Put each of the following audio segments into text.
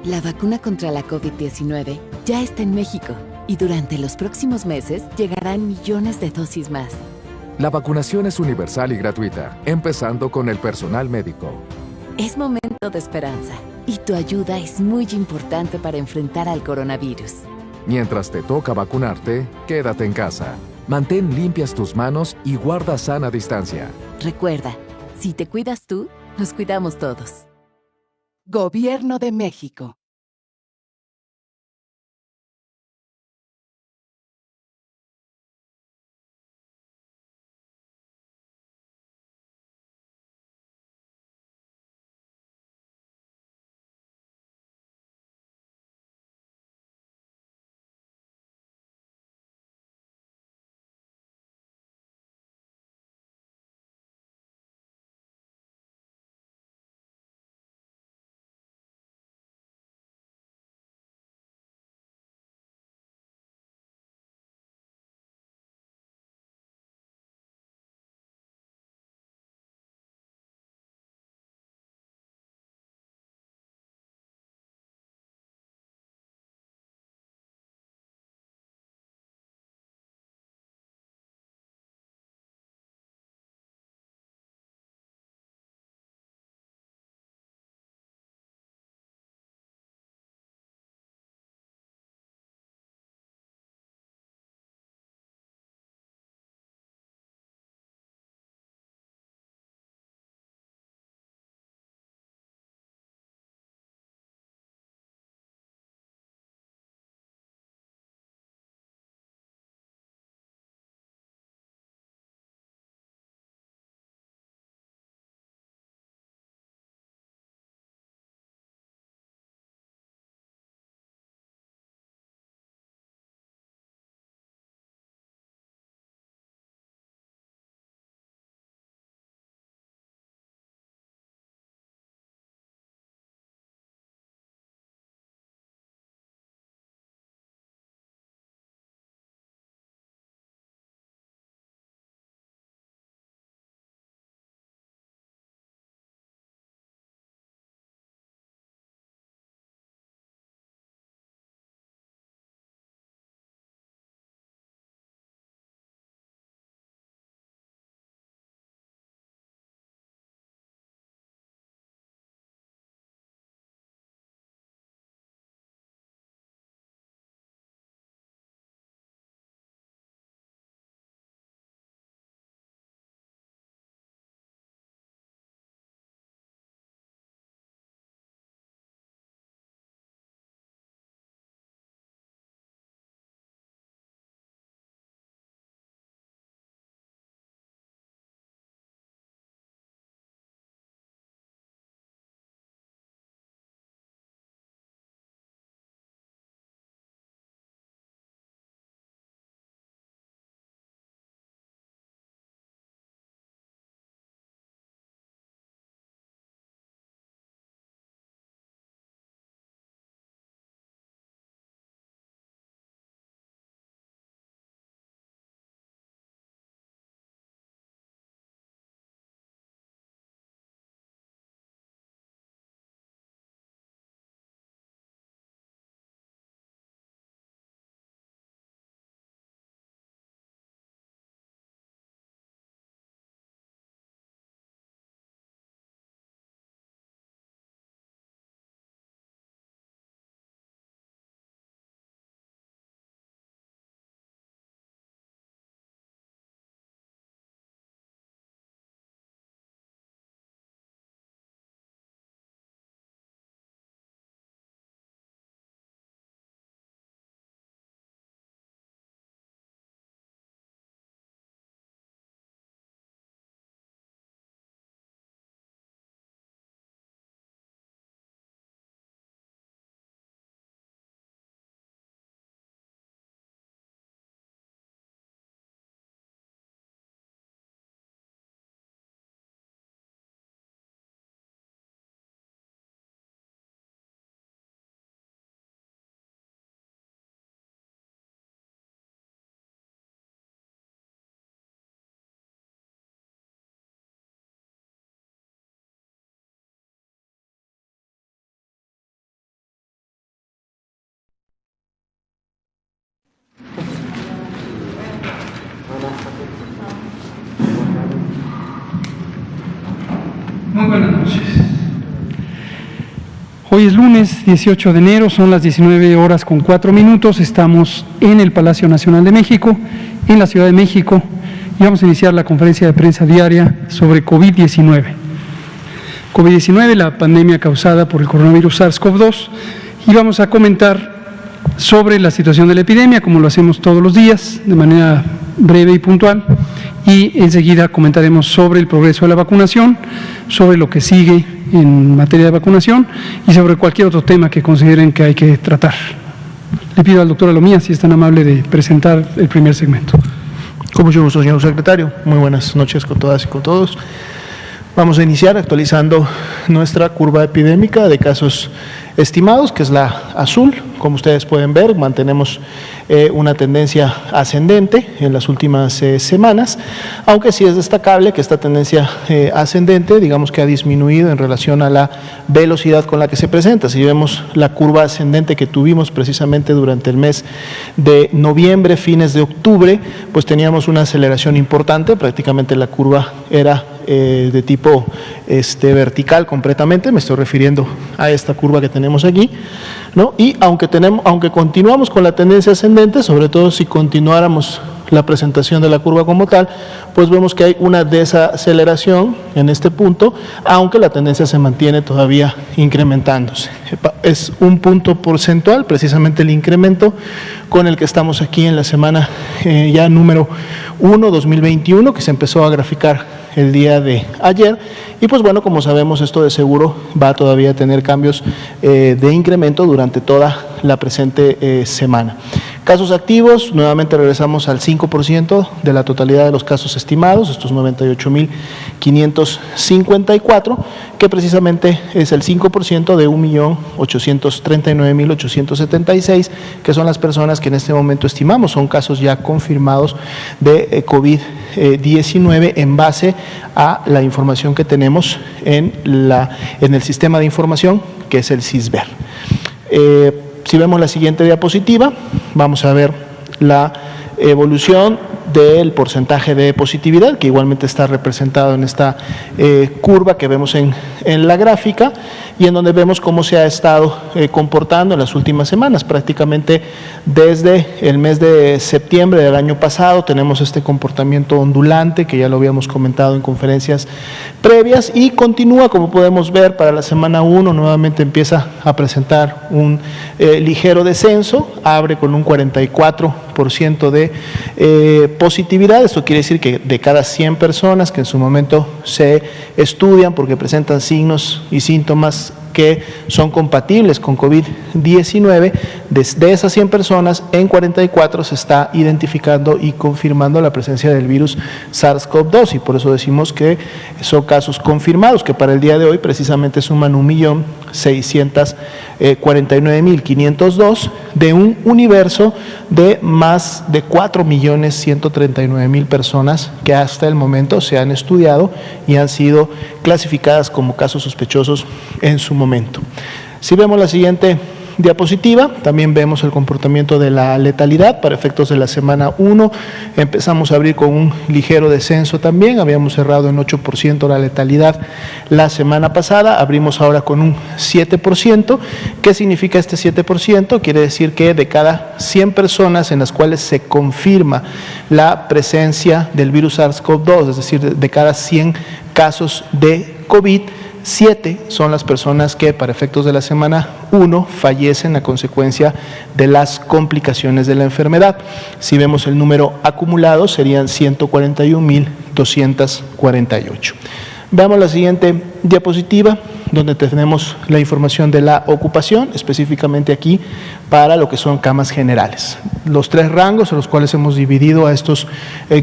La vacuna contra la COVID-19 ya está en México y durante los próximos meses llegarán millones de dosis más. La vacunación es universal y gratuita, empezando con el personal médico. Es momento de esperanza y tu ayuda es muy importante para enfrentar al coronavirus. Mientras te toca vacunarte, quédate en casa. Mantén limpias tus manos y guarda sana distancia. Recuerda, si te cuidas tú, nos cuidamos todos. Gobierno de México. Muy buenas noches. Hoy es lunes 18 de enero, son las 19:04. Estamos en el Palacio Nacional de México, en la Ciudad de México, y vamos a iniciar la conferencia de prensa diaria sobre COVID-19. COVID-19, la pandemia causada por el coronavirus SARS-CoV-2, y vamos a comentar sobre la situación de la epidemia, como lo hacemos todos los días, de manera breve y puntual, y enseguida comentaremos sobre el progreso de la vacunación, sobre lo que sigue en materia de vacunación y sobre cualquier otro tema que consideren que hay que tratar. Le pido al doctor Alomía si es tan amable de presentar el primer segmento. Con mucho gusto, señor secretario. Muy buenas noches con todas y con todos. Vamos a iniciar actualizando nuestra curva epidémica de casos estimados, que es la azul. Como ustedes pueden ver, mantenemos una tendencia ascendente en las últimas semanas, aunque sí es destacable que esta tendencia ascendente, digamos que ha disminuido en relación a la velocidad con la que se presenta. Si vemos la curva ascendente que tuvimos precisamente durante el mes de noviembre, fines de octubre, pues teníamos una aceleración importante, prácticamente la curva era de tipo vertical completamente, me estoy refiriendo a esta curva que tenemos aquí, ¿no? Y aunque continuamos con la tendencia ascendente, sobre todo si continuáramos la presentación de la curva como tal, pues vemos que hay una desaceleración en este punto, aunque la tendencia se mantiene todavía incrementándose. Es un punto porcentual, precisamente el incremento con el que estamos aquí en la semana ya número 1, 2021, que se empezó a graficar el día de ayer, y pues bueno, como sabemos, esto de seguro va todavía a tener cambios de incremento durante toda la presente semana. Casos activos, nuevamente regresamos al 5% de la totalidad de los casos estimados, estos 98.554, que precisamente es el 5% de 1.839.876, que son las personas que en este momento estimamos son casos ya confirmados de COVID-19 en base a la información que tenemos en el sistema de información, que es el CISBER. Si vemos la siguiente diapositiva, vamos a ver la evolución del porcentaje de positividad, que igualmente está representado en esta curva que vemos en la gráfica, y en donde vemos cómo se ha estado comportando en las últimas semanas. Prácticamente desde el mes de septiembre del año pasado tenemos este comportamiento ondulante, que ya lo habíamos comentado en conferencias previas, y continúa, como podemos ver, para la semana 1 nuevamente empieza a presentar un ligero descenso, abre con un 44% de positividad. Esto quiere decir que de cada 100 personas que en su momento se estudian porque presentan signos y síntomas que son compatibles con COVID-19, de esas 100 personas, en 44 se está identificando y confirmando la presencia del virus SARS-CoV-2, y por eso decimos que son casos confirmados, que para el día de hoy precisamente suman 1.649.502 de un universo de más de 4.139.000 personas que hasta el momento se han estudiado y han sido clasificadas como casos sospechosos en su momento. Si vemos la siguiente diapositiva, también vemos el comportamiento de la letalidad para efectos de la semana 1. Empezamos a abrir con un ligero descenso también, habíamos cerrado en 8% la letalidad la semana pasada, abrimos ahora con un 7%. ¿Qué significa este 7%? Quiere decir que de cada 100 personas en las cuales se confirma la presencia del virus SARS-CoV-2, es decir, de cada 100 casos de COVID, 7 son las personas que para efectos de la semana 1 fallecen a consecuencia de las complicaciones de la enfermedad. Si vemos el número acumulado serían 141.248. Veamos la siguiente diapositiva, donde tenemos la información de la ocupación, específicamente aquí para lo que son camas generales. Los 3 rangos en los cuales hemos dividido a estos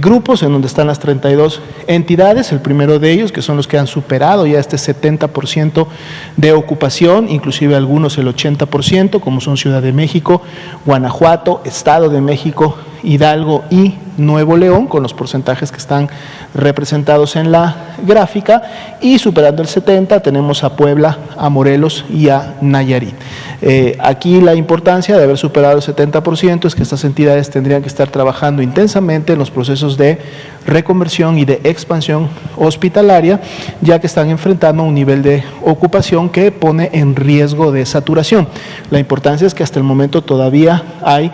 grupos, en donde están las 32 entidades, el primero de ellos, que son los que han superado ya este 70% de ocupación, inclusive algunos el 80%, como son Ciudad de México, Guanajuato, Estado de México, Hidalgo y Nuevo León, con los porcentajes que están representados en la gráfica, y superando el 70, tenemos a Puebla, a Morelos y a Nayarit. Aquí la importancia de haber superado el 70% es que estas entidades tendrían que estar trabajando intensamente en los procesos de reconversión y de expansión hospitalaria, ya que están enfrentando un nivel de ocupación que pone en riesgo de saturación. La importancia es que hasta el momento todavía hay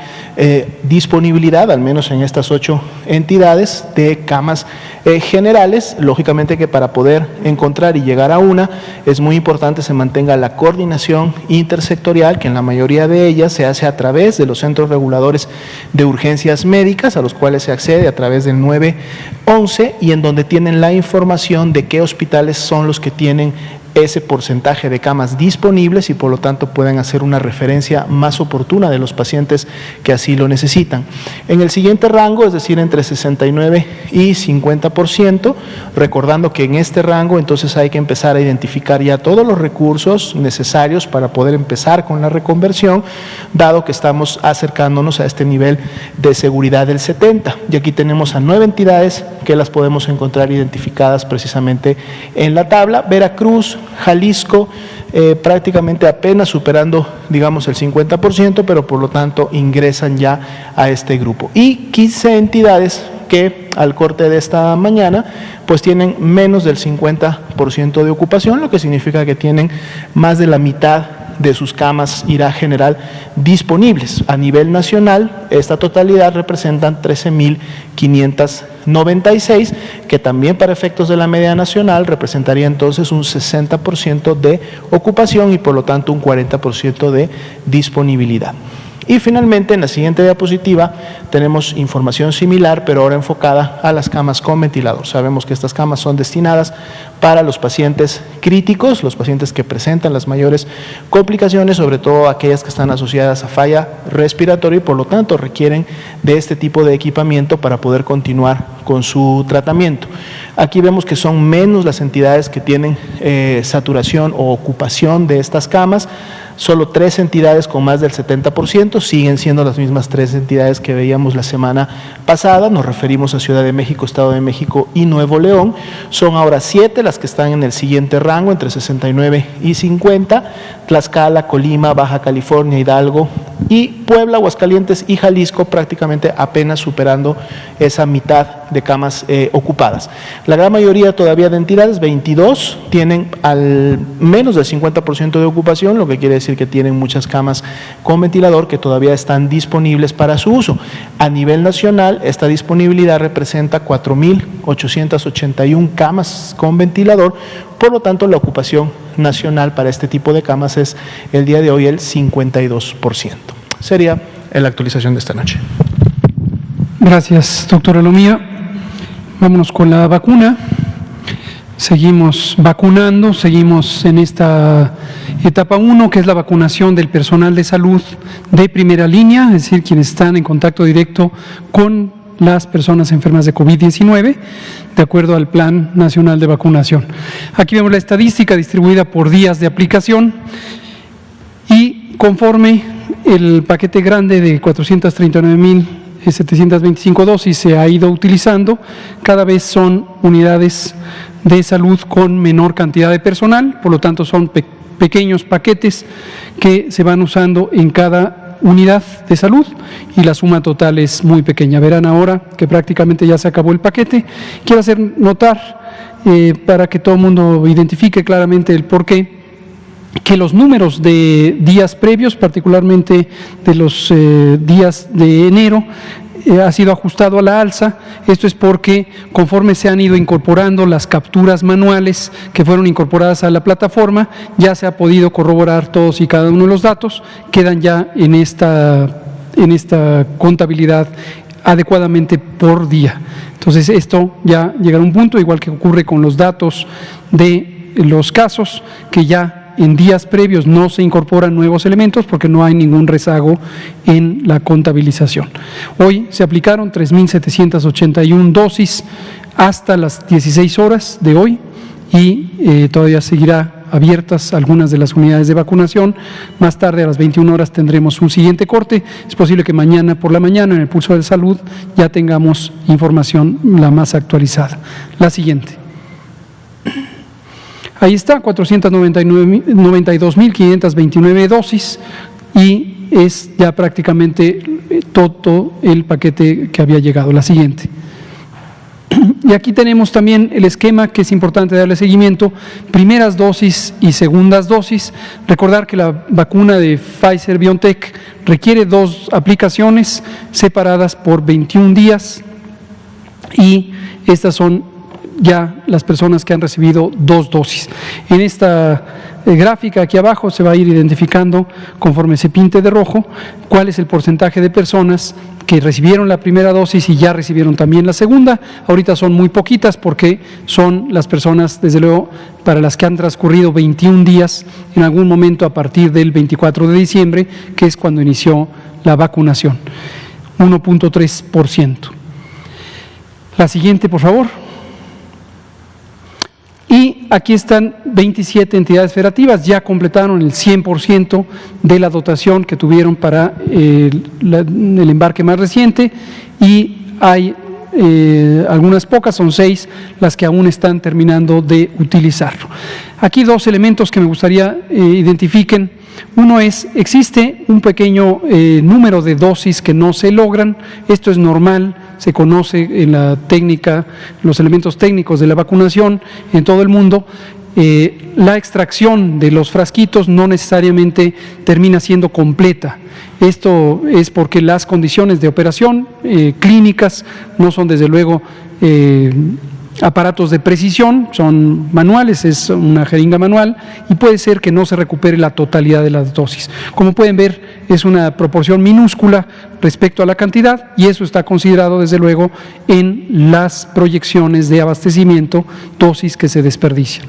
disponibilidad, al menos en estas 8 entidades, de camas generales. Lógicamente que para poder encontrar y llegar a una es muy importante se mantenga la coordinación intersectorial, que en la mayoría de ellas se hace a través de los centros reguladores de urgencias médicas, a los cuales se accede a través del 911 y en donde tienen la información de qué hospitales son los que tienen ese porcentaje de camas disponibles y por lo tanto pueden hacer una referencia más oportuna de los pacientes que así lo necesitan. En el siguiente rango, es decir, entre 69 y 50%, recordando que en este rango entonces hay que empezar a identificar ya todos los recursos necesarios para poder empezar con la reconversión, dado que estamos acercándonos a este nivel de seguridad del 70%. Y aquí tenemos a 9 entidades que las podemos encontrar identificadas precisamente en la tabla: Veracruz, Jalisco, prácticamente apenas superando, digamos, el 50%, pero por lo tanto ingresan ya a este grupo. Y 15 entidades que al corte de esta mañana pues tienen menos del 50% de ocupación, lo que significa que tienen más de la mitad de sus camas IRA general disponibles. A nivel nacional, esta totalidad representan 13.596, que también para efectos de la media nacional representaría entonces un 60% de ocupación y por lo tanto un 40% de disponibilidad. Y finalmente, en la siguiente diapositiva tenemos información similar, pero ahora enfocada a las camas con ventilador. Sabemos que estas camas son destinadas para los pacientes críticos, los pacientes que presentan las mayores complicaciones, sobre todo aquellas que están asociadas a falla respiratoria y por lo tanto requieren de este tipo de equipamiento para poder continuar con su tratamiento. Aquí vemos que son menos las entidades que tienen saturación o ocupación de estas camas. Solo 3 entidades con más del 70%, siguen siendo las mismas 3 entidades que veíamos la semana pasada. Nos referimos a Ciudad de México, Estado de México y Nuevo León. Son ahora 7 las que están en el siguiente rango, entre 69 y 50, Tlaxcala, Colima, Baja California, Hidalgo y Puebla, Aguascalientes y Jalisco prácticamente apenas superando esa mitad de camas ocupadas. La gran mayoría todavía de entidades, 22, tienen al menos del 50% de ocupación, lo que quiere decir que tienen muchas camas con ventilador que todavía están disponibles para su uso. A nivel nacional, esta disponibilidad representa 4.881 camas con ventilador, por lo tanto la ocupación nacional para este tipo de camas es el día de hoy el 52%. Sería la actualización de esta noche. Gracias, doctora Lomía. Vámonos con la vacuna. Seguimos vacunando, seguimos en esta etapa 1, que es la vacunación del personal de salud de primera línea, es decir, quienes están en contacto directo con las personas enfermas de COVID-19, de acuerdo al Plan Nacional de Vacunación. Aquí vemos la estadística distribuida por días de aplicación y conforme el paquete grande de 439.725 dosis se ha ido utilizando, cada vez son unidades de salud con menor cantidad de personal, por lo tanto son pequeños paquetes que se van usando en cada unidad de salud y la suma total es muy pequeña. Verán ahora que prácticamente ya se acabó el paquete. Quiero hacer notar, para que todo el mundo identifique claramente el porqué, que los números de días previos, particularmente de los días de enero, ha sido ajustado a la alza. Esto es porque conforme se han ido incorporando las capturas manuales que fueron incorporadas a la plataforma, ya se ha podido corroborar todos y cada uno de los datos, quedan ya en esta contabilidad adecuadamente por día. Entonces esto ya llegará a un punto, igual que ocurre con los datos de los casos, que ya en días previos no se incorporan nuevos elementos porque no hay ningún rezago en la contabilización. Hoy se aplicaron 3.781 dosis hasta las 16 horas de hoy y todavía seguirá abiertas algunas de las unidades de vacunación. Más tarde, a las 21 horas, tendremos un siguiente corte. Es posible que mañana por la mañana, en el Pulso de Salud, ya tengamos información la más actualizada. La siguiente. Ahí está, 492.529 dosis y es ya prácticamente todo el paquete que había llegado. La siguiente. Y aquí tenemos también el esquema que es importante darle seguimiento, primeras dosis y segundas dosis. Recordar que la vacuna de Pfizer-BioNTech requiere 2 aplicaciones separadas por 21 días y estas son ya las personas que han recibido 2 dosis. En esta gráfica aquí abajo se va a ir identificando, conforme se pinte de rojo, cuál es el porcentaje de personas que recibieron la primera dosis y ya recibieron también la segunda. Ahorita son muy poquitas porque son las personas, desde luego, para las que han transcurrido 21 días en algún momento a partir del 24 de diciembre, que es cuando inició la vacunación, 1.3%. La siguiente, por favor. Y aquí están 27 entidades federativas, ya completaron el 100% de la dotación que tuvieron para el embarque más reciente y hay algunas pocas, son 6 las que aún están terminando de utilizarlo. Aquí 2 elementos que me gustaría identifiquen. Uno es, existe un pequeño número de dosis que no se logran, esto es normal, se conoce en la técnica, los elementos técnicos de la vacunación en todo el mundo. La extracción de los frasquitos no necesariamente termina siendo completa. Esto es porque las condiciones de operación clínicas no son desde luego aparatos de precisión, son manuales, es una jeringa manual y puede ser que no se recupere la totalidad de las dosis. Como pueden ver, es una proporción minúscula respecto a la cantidad y eso está considerado desde luego en las proyecciones de abastecimiento, dosis que se desperdician.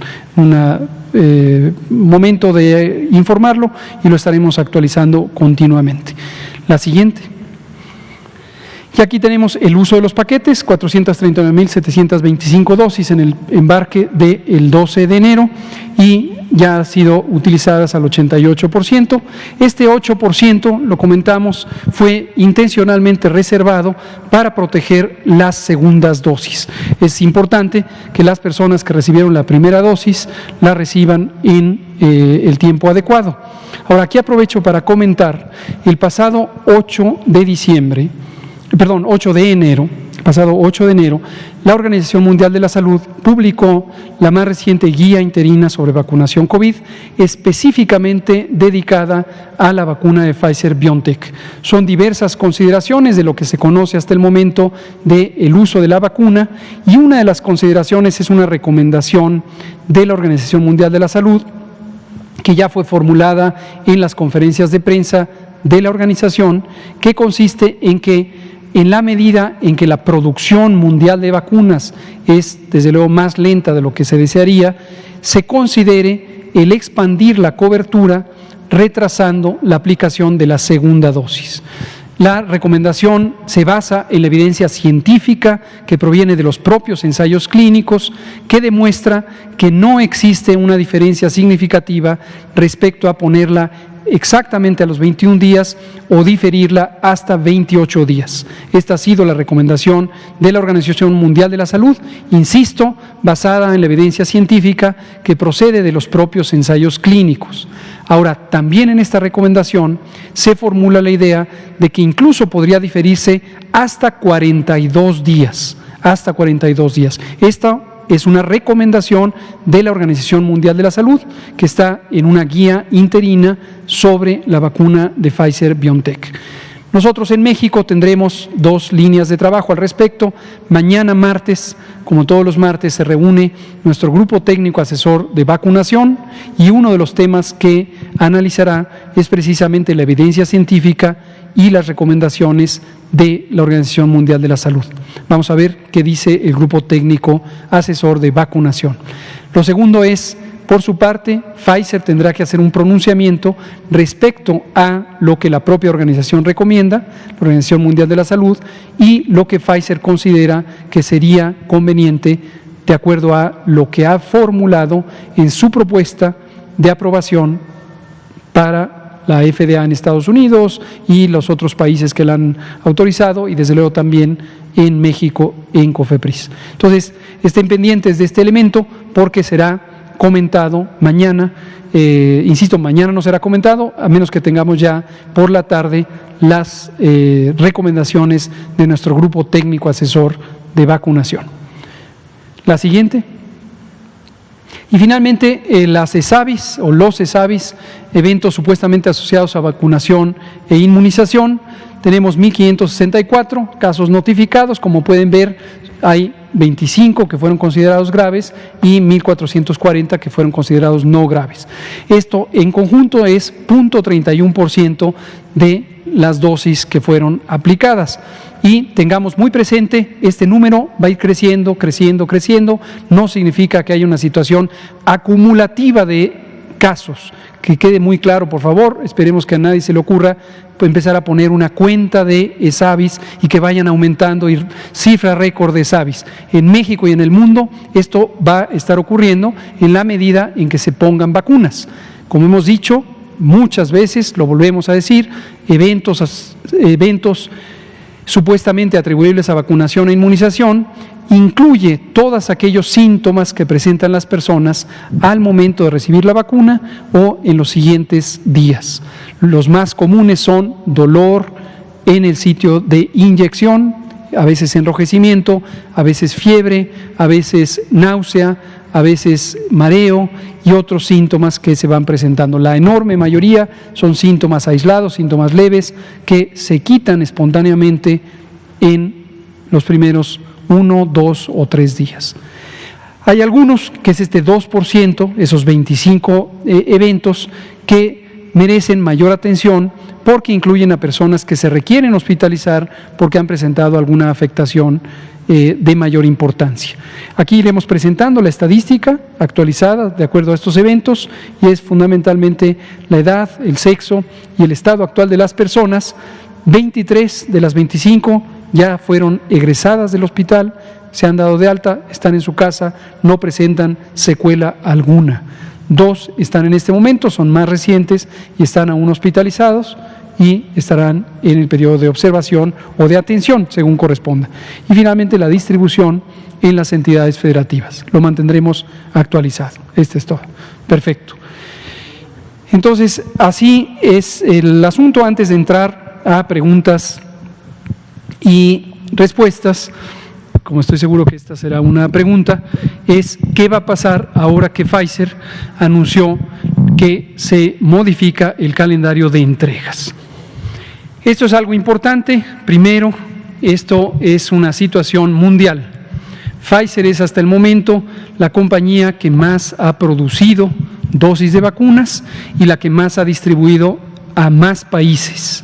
Momento de informarlo y lo estaremos actualizando continuamente. La siguiente. Y aquí tenemos el uso de los paquetes, 439.725 dosis en el embarque del 12 de enero y ya han sido utilizadas al 88%. Este 8%, lo comentamos, fue intencionalmente reservado para proteger las segundas dosis. Es importante que las personas que recibieron la primera dosis la reciban en el tiempo adecuado. Ahora, aquí aprovecho para comentar, el pasado 8 de enero, la Organización Mundial de la Salud publicó la más reciente guía interina sobre vacunación COVID, específicamente dedicada a la vacuna de Pfizer-BioNTech. Son diversas consideraciones de lo que se conoce hasta el momento del uso de la vacuna y una de las consideraciones es una recomendación de la Organización Mundial de la Salud que ya fue formulada en las conferencias de prensa de la organización, que consiste en que en la medida en que la producción mundial de vacunas es, desde luego, más lenta de lo que se desearía, se considere el expandir la cobertura retrasando la aplicación de la segunda dosis. La recomendación se basa en la evidencia científica que proviene de los propios ensayos clínicos que demuestra que no existe una diferencia significativa respecto a ponerla exactamente a los 21 días o diferirla hasta 28 días. Esta ha sido la recomendación de la Organización Mundial de la Salud, insisto, basada en la evidencia científica que procede de los propios ensayos clínicos. Ahora, también en esta recomendación se formula la idea de que incluso podría diferirse hasta 42 días. Esta es una recomendación de la Organización Mundial de la Salud que está en una guía interina sobre la vacuna de Pfizer-BioNTech. Nosotros en México tendremos 2 líneas de trabajo al respecto. Mañana martes, como todos los martes, se reúne nuestro grupo técnico asesor de vacunación y uno de los temas que analizará es precisamente la evidencia científica y las recomendaciones de la Organización Mundial de la Salud. Vamos a ver qué dice el grupo técnico asesor de vacunación. Lo segundo es, por su parte, Pfizer tendrá que hacer un pronunciamiento respecto a lo que la propia organización recomienda, la Organización Mundial de la Salud, y lo que Pfizer considera que sería conveniente de acuerdo a lo que ha formulado en su propuesta de aprobación para la FDA en Estados Unidos y los otros países que la han autorizado y desde luego también en México en COFEPRIS. Entonces, estén pendientes de este elemento porque será comentado mañana. Insisto, mañana no será comentado, a menos que tengamos ya por la tarde las recomendaciones de nuestro grupo técnico asesor de vacunación. La siguiente. Y finalmente, las ESAVIS o los ESAVIS, eventos supuestamente asociados a vacunación e inmunización. Tenemos 1.564 casos notificados, como pueden ver, hay 25 que fueron considerados graves y 1.440 que fueron considerados no graves. Esto en conjunto es 0.31% de las dosis que fueron aplicadas. Y tengamos muy presente, este número va a ir creciendo, creciendo, creciendo. No significa que haya una situación acumulativa de casos. Que quede muy claro, por favor, esperemos que a nadie se le ocurra empezar a poner una cuenta de ESAVIS y que vayan aumentando y cifra récord de ESAVIS. En México y en el mundo esto va a estar ocurriendo en la medida en que se pongan vacunas. Como hemos dicho muchas veces, lo volvemos a decir, eventos supuestamente atribuibles a vacunación e inmunización incluye todos aquellos síntomas que presentan las personas al momento de recibir la vacuna o en los siguientes días. Los más comunes son dolor en el sitio de inyección, a veces enrojecimiento, a veces fiebre, a veces náusea, a veces mareo y otros síntomas que se van presentando. La enorme mayoría son síntomas aislados, síntomas leves, que se quitan espontáneamente en los primeros 1, 2 o 3 días. Hay algunos, que es este 2%, esos 25 eventos, que merecen mayor atención porque incluyen a personas que se requieren hospitalizar porque han presentado alguna afectación de mayor importancia. Aquí iremos presentando la estadística actualizada de acuerdo a estos eventos y es fundamentalmente la edad, el sexo y el estado actual de las personas. 23 de las 25 ya fueron egresadas del hospital, se han dado de alta, están en su casa, no presentan secuela alguna. 2 están en este momento, son más recientes y están aún hospitalizados y estarán en el periodo de observación o de atención, según corresponda. Y finalmente la distribución en las entidades federativas. Lo mantendremos actualizado. Este es todo. Perfecto. Entonces, así es el asunto. Antes de entrar a preguntas y respuestas, como estoy seguro que esta será una pregunta, es ¿qué va a pasar ahora que Pfizer anunció que se modifica el calendario de entregas? Esto es algo importante. Primero, esto es una situación mundial. Pfizer es hasta el momento la compañía que más ha producido dosis de vacunas y la que más ha distribuido a más países.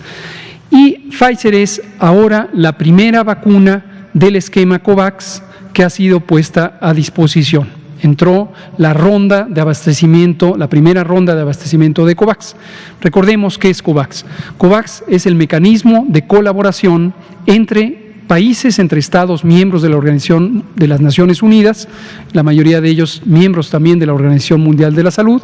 Y Pfizer es ahora la primera vacuna del esquema COVAX que ha sido puesta a disposición. Entró la ronda de abastecimiento, la primera ronda de abastecimiento de COVAX. Recordemos qué es COVAX. COVAX es el mecanismo de colaboración entre países, entre estados miembros de la Organización de las Naciones Unidas, la mayoría de ellos miembros también de la Organización Mundial de la Salud,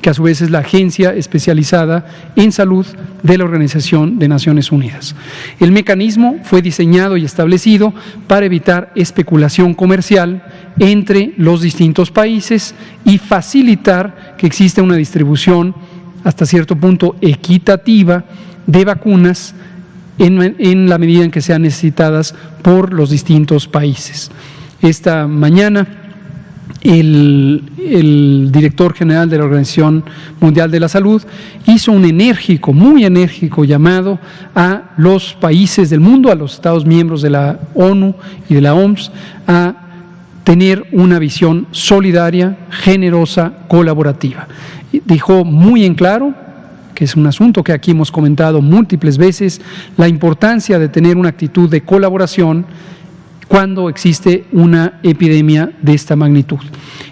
que a su vez es la agencia especializada en salud de la Organización de Naciones Unidas. El mecanismo fue diseñado y establecido para evitar especulación comercial entre los distintos países y facilitar que exista una distribución hasta cierto punto equitativa de vacunas en la medida en que sean necesitadas por los distintos países. Esta mañana el director general de la Organización Mundial de la Salud hizo un enérgico, muy enérgico llamado a los países del mundo, a los Estados miembros de la ONU y de la OMS, a tener una visión solidaria, generosa, colaborativa. Dijo muy en claro, que es un asunto que aquí hemos comentado múltiples veces, la importancia de tener una actitud de colaboración cuando existe una epidemia de esta magnitud.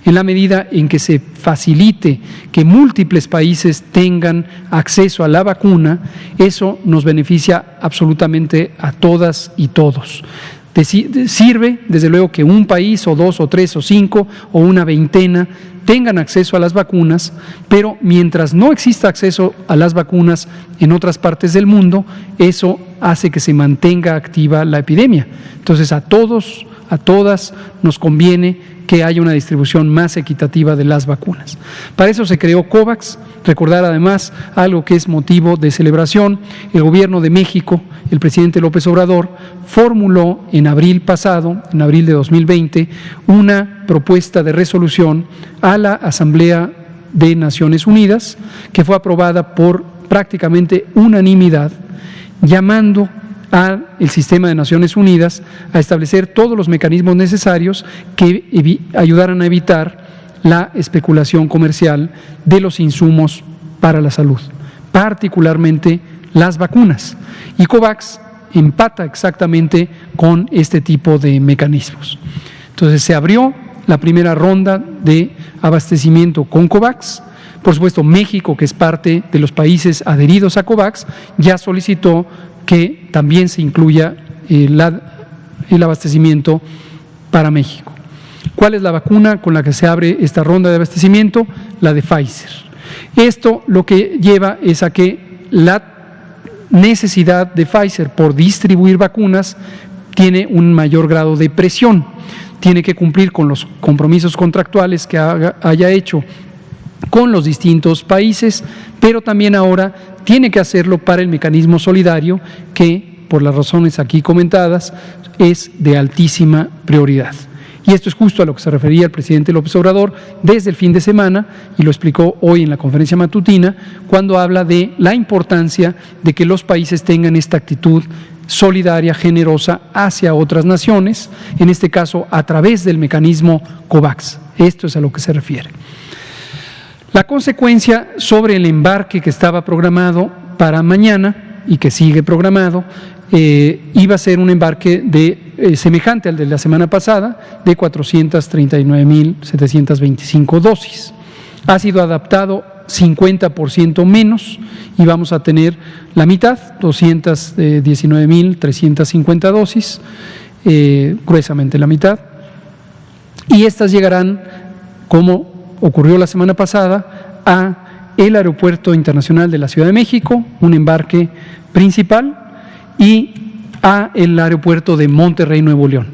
En la medida en que se facilite que múltiples países tengan acceso a la vacuna, eso nos beneficia absolutamente a todas y todos. Sirve, desde luego, que un país o 2 o 3 o 5 o una veintena tengan acceso a las vacunas, pero mientras no exista acceso a las vacunas en otras partes del mundo, eso hace que se mantenga activa la epidemia. Entonces, a todos a todas nos conviene que haya una distribución más equitativa de las vacunas. Para eso se creó COVAX. Recordar además algo que es motivo de celebración: el Gobierno de México, el presidente López Obrador, formuló en abril pasado, en abril de 2020, una propuesta de resolución a la Asamblea de Naciones Unidas, que fue aprobada por prácticamente unanimidad, llamando al sistema de Naciones Unidas a establecer todos los mecanismos necesarios que ayudaran a evitar la especulación comercial de los insumos para la salud, particularmente las vacunas. Y COVAX empata exactamente con este tipo de mecanismos. Entonces se abrió la primera ronda de abastecimiento con COVAX. Por supuesto, México, que es parte de los países adheridos a COVAX, ya solicitó que también se incluya el abastecimiento para México. ¿Cuál es la vacuna con la que se abre esta ronda de abastecimiento? La de Pfizer. Esto lo que lleva es a que la necesidad de Pfizer por distribuir vacunas tiene un mayor grado de presión. Tiene que cumplir con los compromisos contractuales que haya hecho con los distintos países, pero también ahora tiene que hacerlo para el mecanismo solidario que, por las razones aquí comentadas, es de altísima prioridad. Y esto es justo a lo que se refería el presidente López Obrador desde el fin de semana, y lo explicó hoy en la conferencia matutina, cuando habla de la importancia de que los países tengan esta actitud solidaria, generosa hacia otras naciones, en este caso a través del mecanismo COVAX. Esto es a lo que se refiere. La consecuencia sobre el embarque que estaba programado para mañana y que sigue programado, iba a ser un embarque semejante al de la semana pasada, de 439.725 dosis. Ha sido adaptado 50% menos y vamos a tener la mitad, 219.350 dosis, gruesamente la mitad. Y estas llegarán, como ocurrió la semana pasada, a el Aeropuerto Internacional de la Ciudad de México, un embarque principal, y a el aeropuerto de Monterrey, Nuevo León.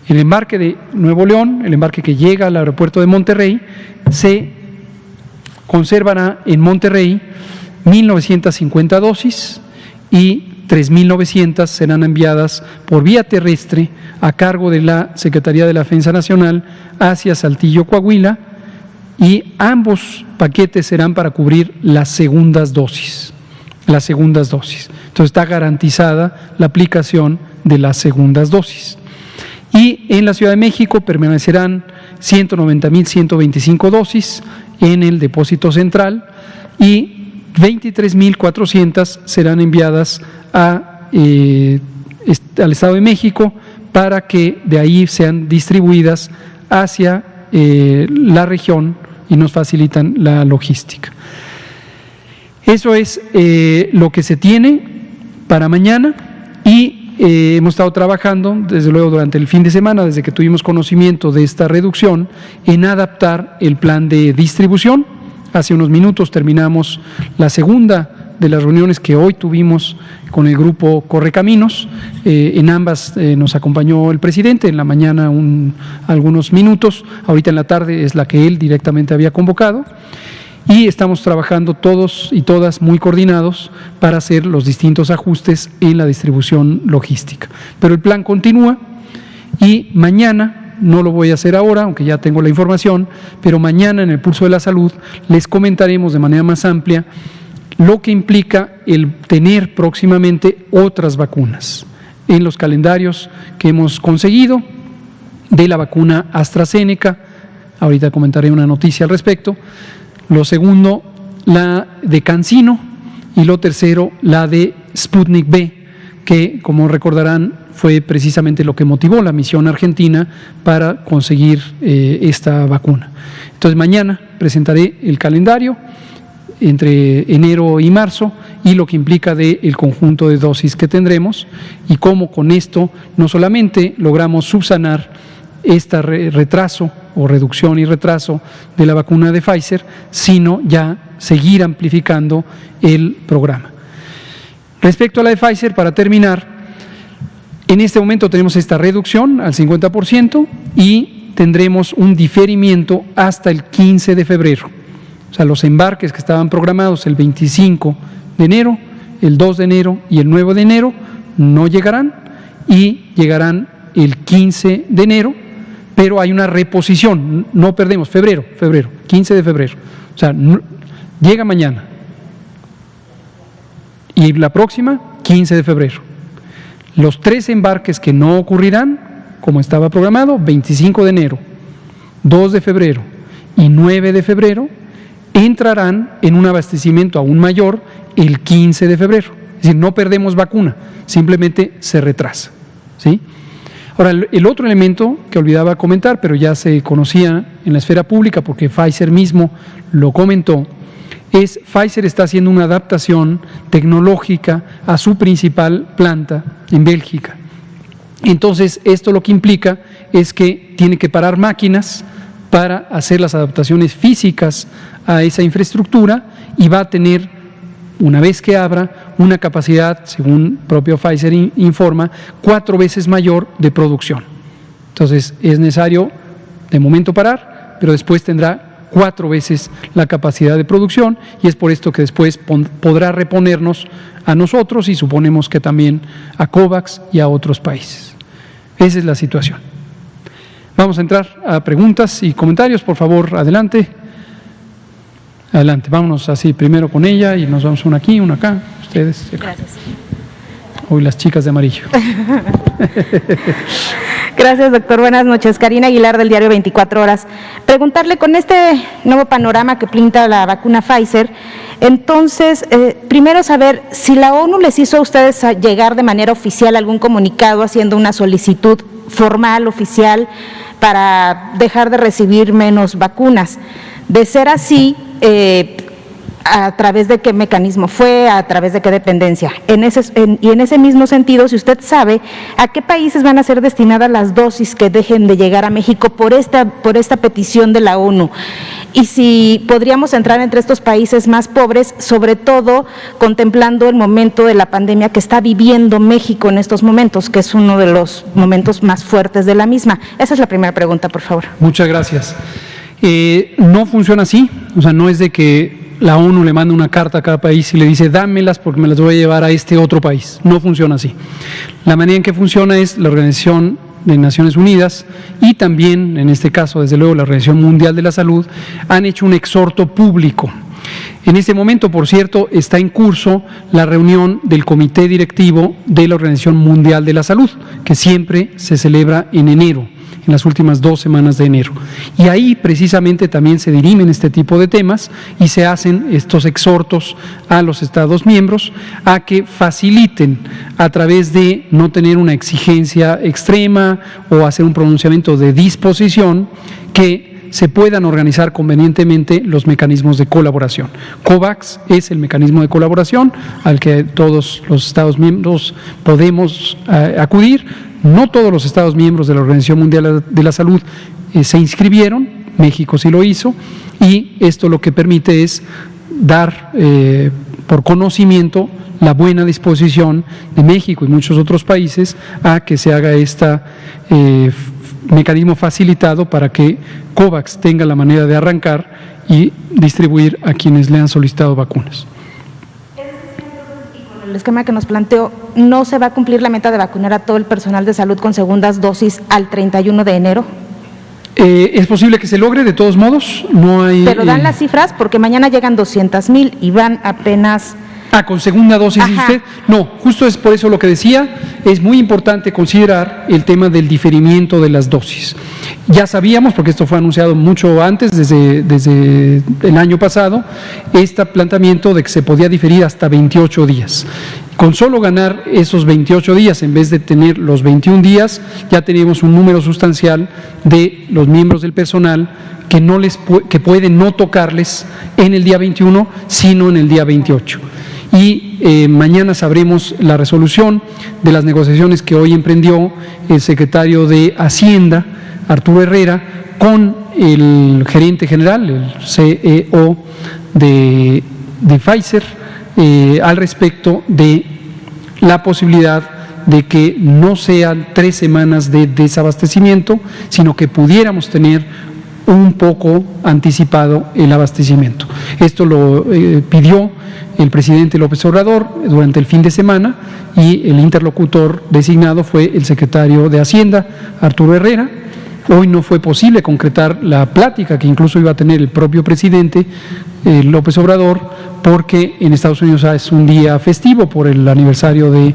El embarque de Nuevo León, el embarque que llega al aeropuerto de Monterrey, se conservará en Monterrey 1.950 dosis y 3.900 serán enviadas por vía terrestre a cargo de la Secretaría de la Defensa Nacional hacia Saltillo, Coahuila, y ambos paquetes serán para cubrir las segundas dosis. Entonces está garantizada la aplicación de las segundas dosis. Y en la Ciudad de México permanecerán 190.125 dosis en el depósito central y 23.400 serán enviadas al Estado de México para que de ahí sean distribuidas hacia la región y nos facilitan la logística. Eso es lo que se tiene para mañana y hemos estado trabajando, desde luego, durante el fin de semana, desde que tuvimos conocimiento de esta reducción, en adaptar el plan de distribución. Hace unos minutos terminamos la segunda de las reuniones que hoy tuvimos con el grupo Correcaminos. En ambas nos acompañó el presidente, en la mañana algunos minutos, ahorita en la tarde es la que él directamente había convocado. Y estamos trabajando todos y todas muy coordinados para hacer los distintos ajustes en la distribución logística. Pero el plan continúa y mañana, no lo voy a hacer ahora, aunque ya tengo la información, pero mañana en el Pulso de la Salud les comentaremos de manera más amplia lo que implica el tener próximamente otras vacunas en los calendarios que hemos conseguido de la vacuna AstraZeneca. Ahorita comentaré una noticia al respecto. Lo segundo, la de CanSino, y lo tercero, la de Sputnik V, que, como recordarán, fue precisamente lo que motivó la misión argentina para conseguir esta vacuna. Entonces, mañana presentaré el calendario entre enero y marzo y lo que implica del conjunto de dosis que tendremos y cómo con esto no solamente logramos subsanar este retraso o reducción y retraso de la vacuna de Pfizer, sino ya seguir amplificando el programa. Respecto a la de Pfizer, para terminar, En este momento tenemos esta reducción al 50% y tendremos un diferimiento hasta el 15 de febrero. O sea, los embarques que estaban programados el 25 de enero, el 2 de enero y el 9 de enero no llegarán y llegarán el 15 de enero, pero hay una reposición, no perdemos, febrero, 15 de febrero. O sea, llega mañana y la próxima, 15 de febrero. Los 3 embarques que no ocurrirán, como estaba programado, 25 de enero, 2 de febrero y 9 de febrero, entrarán en un abastecimiento aún mayor el 15 de febrero. Es decir, no perdemos vacuna, simplemente se retrasa, ¿sí? Ahora, el otro elemento que olvidaba comentar, pero ya se conocía en la esfera pública porque Pfizer mismo lo comentó, es Pfizer está haciendo una adaptación tecnológica a su principal planta en Bélgica. Entonces, esto lo que implica es que tiene que parar máquinas para hacer las adaptaciones físicas a esa infraestructura y va a tener, una vez que abra, una capacidad, según propio Pfizer informa, 4 veces mayor de producción. Entonces, es necesario de momento parar, pero después tendrá 4 veces la capacidad de producción y es por esto que después podrá reponernos a nosotros y suponemos que también a COVAX y a otros países. Esa es la situación. Vamos a entrar a preguntas y comentarios, por favor, adelante. Adelante, vámonos así primero con ella y nos vamos una aquí, una acá, ustedes. Gracias. Hoy las chicas de amarillo. Gracias, doctor. Buenas noches. Karina Aguilar, del diario 24 Horas. Preguntarle, con este nuevo panorama que pinta la vacuna Pfizer, entonces, primero saber si la ONU les hizo a ustedes llegar de manera oficial algún comunicado haciendo una solicitud formal, oficial, para dejar de recibir menos vacunas. De ser así, ¿a través de qué mecanismo fue? ¿A través de qué dependencia? Y en ese mismo sentido, si usted sabe, ¿a qué países van a ser destinadas las dosis que dejen de llegar a México por esta petición de la ONU? Y si podríamos entrar entre estos países más pobres, sobre todo contemplando el momento de la pandemia que está viviendo México en estos momentos, que es uno de los momentos más fuertes de la misma. Esa es la primera pregunta, por favor. Muchas gracias. No funciona así, o sea, no es de que la ONU le manda una carta a cada país y le dice dámelas porque me las voy a llevar a este otro país. No funciona así. La manera en que funciona es la Organización de Naciones Unidas y también, en este caso, desde luego, la Organización Mundial de la Salud, han hecho un exhorto público. En este momento, por cierto, está en curso la reunión del Comité Directivo de la Organización Mundial de la Salud, que siempre se celebra en enero, en las últimas 2 semanas de enero. Y ahí precisamente también se dirimen este tipo de temas y se hacen estos exhortos a los Estados miembros a que faciliten a través de no tener una exigencia extrema o hacer un pronunciamiento de disposición que se puedan organizar convenientemente los mecanismos de colaboración. COVAX es el mecanismo de colaboración al que todos los Estados miembros podemos acudir. No todos los Estados miembros de la Organización Mundial de la Salud se inscribieron, México sí lo hizo, y esto lo que permite es dar por conocimiento la buena disposición de México y muchos otros países a que se haga este mecanismo facilitado para que COVAX tenga la manera de arrancar y distribuir a quienes le han solicitado vacunas. El esquema que nos planteó, ¿no se va a cumplir la meta de vacunar a todo el personal de salud con segundas dosis al 31 de enero? Es posible que se logre, de todos modos, no hay… Pero dan las cifras porque mañana llegan 200,000 y van apenas… con segunda dosis, dice usted. No, justo es por eso lo que decía, es muy importante considerar el tema del diferimiento de las dosis. Ya sabíamos, porque esto fue anunciado mucho antes, desde el año pasado, este planteamiento de que se podía diferir hasta 28 días. Con solo ganar esos 28 días, en vez de tener los 21 días, ya teníamos un número sustancial de los miembros del personal que pueden no tocarles en el día 21, sino en el día 28. Y mañana sabremos la resolución de las negociaciones que hoy emprendió el secretario de Hacienda, Arturo Herrera, con el gerente general, el CEO de Pfizer, al respecto de la posibilidad de que no sean 3 semanas de desabastecimiento, sino que pudiéramos tener un poco anticipado el abastecimiento. Esto lo pidió el presidente López Obrador durante el fin de semana y el interlocutor designado fue el secretario de Hacienda, Arturo Herrera. Hoy no fue posible concretar la plática que incluso iba a tener el propio presidente López Obrador, porque en Estados Unidos es un día festivo por el aniversario del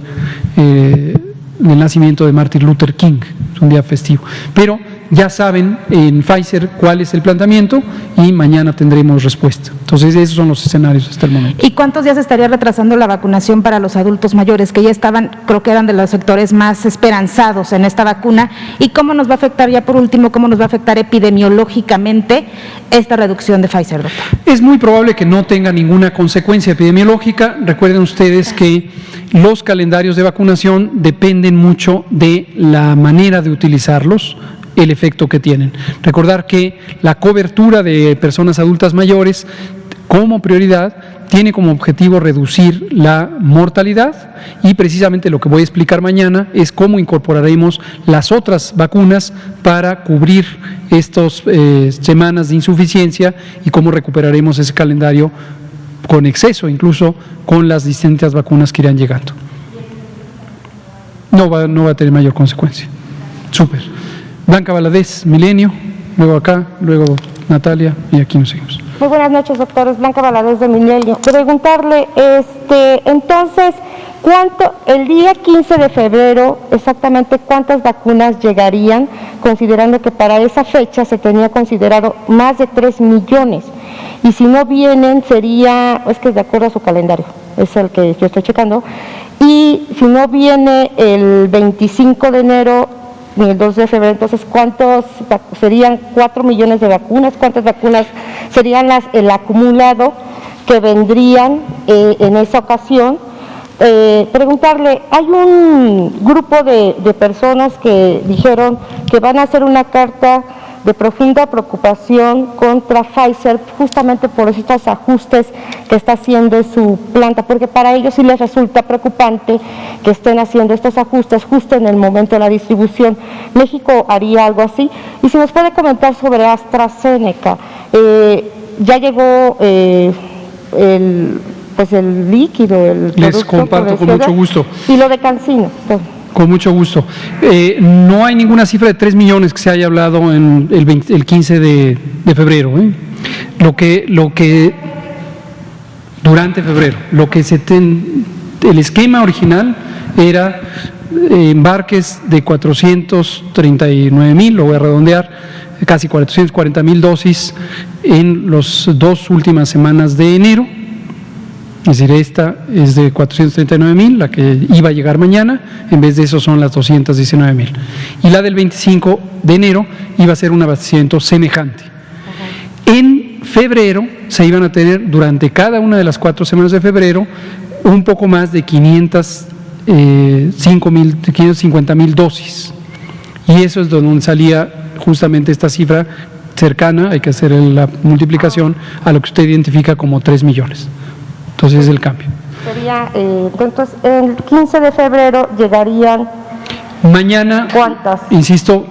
nacimiento de Martin Luther King, es un día festivo. Pero ya saben en Pfizer cuál es el planteamiento y mañana tendremos respuesta. Entonces, esos son los escenarios hasta el momento. ¿Y cuántos días estaría retrasando la vacunación para los adultos mayores, que ya estaban, creo que eran de los sectores más esperanzados en esta vacuna? ¿Y cómo nos va a afectar, ya por último, cómo nos va a afectar epidemiológicamente esta reducción de Pfizer, doctor? Es muy probable que no tenga ninguna consecuencia epidemiológica. Recuerden ustedes que los calendarios de vacunación dependen mucho de la manera de utilizarlos, el efecto que tienen. Recordar que la cobertura de personas adultas mayores como prioridad tiene como objetivo reducir la mortalidad y precisamente lo que voy a explicar mañana es cómo incorporaremos las otras vacunas para cubrir estas semanas de insuficiencia y cómo recuperaremos ese calendario con exceso, incluso con las distintas vacunas que irán llegando. No va a tener mayor consecuencia. Súper. Blanca Valadez, Milenio, luego acá, luego Natalia y aquí nos seguimos. Muy buenas noches, doctores. Blanca Valadez de Milenio. Preguntarle, entonces, el día 15 de febrero, exactamente cuántas vacunas llegarían, considerando que para esa fecha se tenía considerado más de 3 millones. Y si no vienen, sería, es que de acuerdo a su calendario, es el que yo estoy checando, y si no viene el 25 de enero, ni el 2 de febrero, entonces, ¿cuántos serían 4 millones de vacunas? ¿Cuántas vacunas serían el acumulado que vendrían en esa ocasión? Preguntarle, hay un grupo de personas que dijeron que van a hacer una carta de profunda preocupación contra Pfizer justamente por estos ajustes que está haciendo su planta, porque para ellos sí les resulta preocupante que estén haciendo estos ajustes justo en el momento de la distribución. ¿México haría algo así? Y si nos puede comentar sobre AstraZeneca, ya llegó el líquido, el producto. Les comparto con mucho gusto. Y lo de CanSino. Con mucho gusto. No hay ninguna cifra de 3 millones que se haya hablado en el 15 de febrero. Lo que durante febrero, el esquema original era embarques de 439,000, lo voy a redondear, casi 440,000 dosis en las 2 últimas semanas de enero. Es decir, esta es de 439,000, la que iba a llegar mañana, en vez de eso son las 219,000. Y la del 25 de enero iba a ser un abastecimiento semejante. En febrero se iban a tener, durante cada una de las 4 semanas de febrero, un poco más de 550,000 dosis. Y eso es donde salía justamente esta cifra cercana, hay que hacer la multiplicación, a lo que usted identifica como 3 millones. Entonces es el cambio. Sería, entonces, el 15 de febrero llegarían. Mañana, ¿cuántas? Insisto,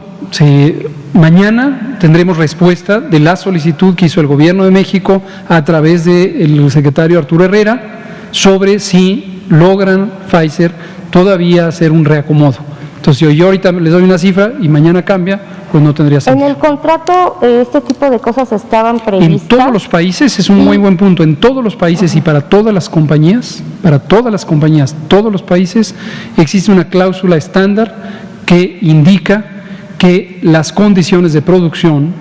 mañana tendremos respuesta de la solicitud que hizo el Gobierno de México a través del secretario Arturo Herrera sobre si logran Pfizer todavía hacer un reacomodo. Entonces, si yo ahorita les doy una cifra y mañana cambia, pues no tendría sentido. En el contrato, este tipo de cosas estaban previstas. En todos los países, es un muy buen punto, en todos los países y para todas las compañías, todos los países, existe una cláusula estándar que indica que las condiciones de producción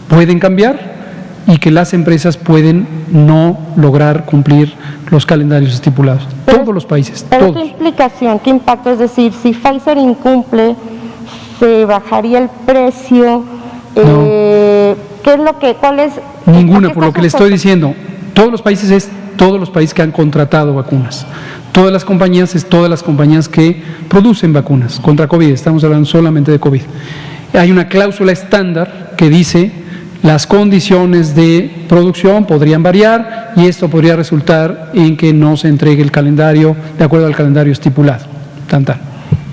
pueden cambiar y que las empresas pueden no lograr cumplir los calendarios estipulados. Todos los países, pero todos. ¿qué implicación, qué impacto? Es decir, si Pfizer incumple, ¿se bajaría el precio? No. ¿Qué es lo que, cuál es? Ninguna, por lo que le estoy diciendo. Todos los países que han contratado vacunas. Todas las compañías que producen vacunas contra COVID. Estamos hablando solamente de COVID. Hay una cláusula estándar que dice las condiciones de producción podrían variar y esto podría resultar en que no se entregue el calendario de acuerdo al calendario estipulado. Tan.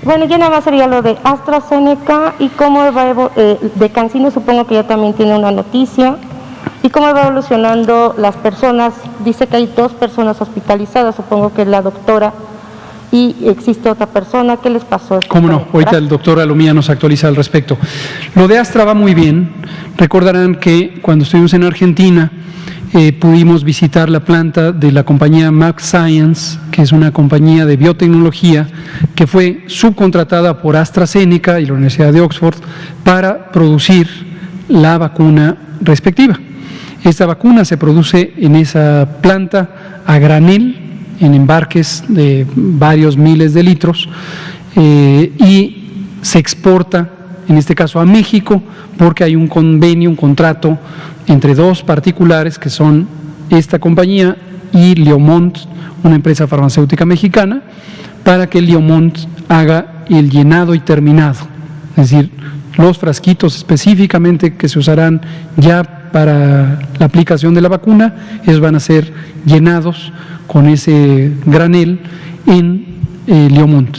Bueno, ya nada más sería lo de AstraZeneca y cómo va de CanSino, supongo que ya también tiene una noticia. ¿Y cómo va evolucionando las personas? Dice que hay 2 personas hospitalizadas, supongo que es la doctora y existe otra persona. ¿Qué les pasó? ¿Cómo no? Ahorita el doctor Alomía nos actualiza al respecto. Lo de Astra va muy bien. Recordarán que cuando estuvimos en Argentina pudimos visitar la planta de la compañía MaxScience, que es una compañía de biotecnología que fue subcontratada por AstraZeneca y la Universidad de Oxford para producir la vacuna respectiva. Esta vacuna se produce en esa planta a granel, en embarques de varios miles de litros, y se exporta, en este caso a México, porque hay un convenio, un contrato entre 2 particulares, que son esta compañía y Leomont, una empresa farmacéutica mexicana, para que Leomont haga el llenado y terminado, es decir, los frasquitos específicamente que se usarán ya para la aplicación de la vacuna, ellos van a ser llenados con ese granel en Leomont.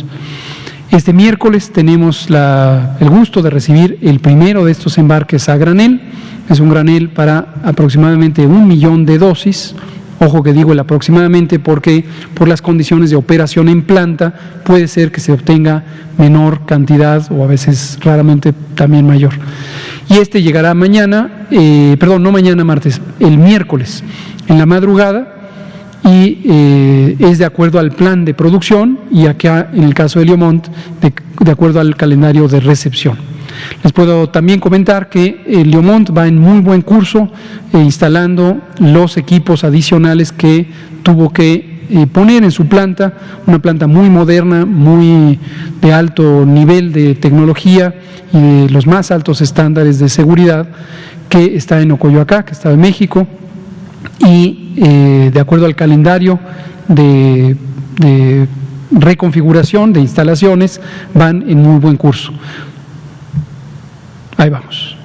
Este miércoles tenemos el gusto de recibir el primero de estos embarques a granel. Es un granel para aproximadamente 1 millón de dosis. Ojo que digo el aproximadamente porque por las condiciones de operación en planta puede ser que se obtenga menor cantidad o a veces raramente también mayor. Y este llegará mañana, no mañana martes, el miércoles en la madrugada, y es de acuerdo al plan de producción y acá en el caso de Leomont de acuerdo al calendario de recepción. Les puedo también comentar que Leomont va en muy buen curso instalando los equipos adicionales que tuvo que poner en su planta, una planta muy moderna, muy de alto nivel de tecnología y de los más altos estándares de seguridad, que está en Ocoyoacá, que está en México, y de acuerdo al calendario de reconfiguración de instalaciones van en muy buen curso. Ahí vamos.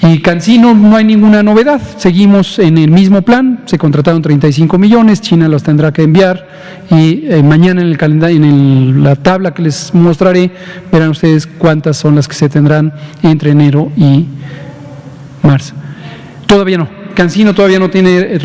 Y CanSino no hay ninguna novedad, seguimos en el mismo plan, se contrataron 35 millones, China los tendrá que enviar y mañana en el calendario, en la tabla que les mostraré, verán ustedes cuántas son las que se tendrán entre enero y marzo. Todavía no. CanSino todavía no tiene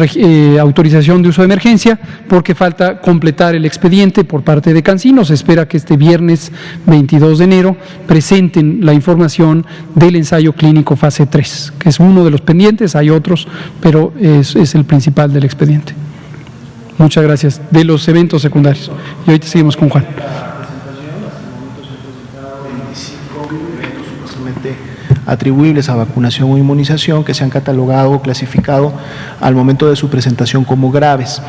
autorización de uso de emergencia porque falta completar el expediente por parte de CanSino. Se espera que este viernes 22 de enero presenten la información del ensayo clínico fase 3, que es uno de los pendientes, hay otros, pero es el principal del expediente. Muchas gracias. De los eventos secundarios. Y ahorita seguimos con Juan. Atribuibles a vacunación o inmunización que se han catalogado o clasificado al momento de su presentación como graves.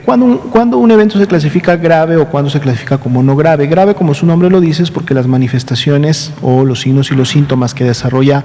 ¿Cuándo un evento se clasifica grave o cuándo se clasifica como no grave? Grave, como su nombre lo dice, es porque las manifestaciones o los signos y los síntomas que desarrolla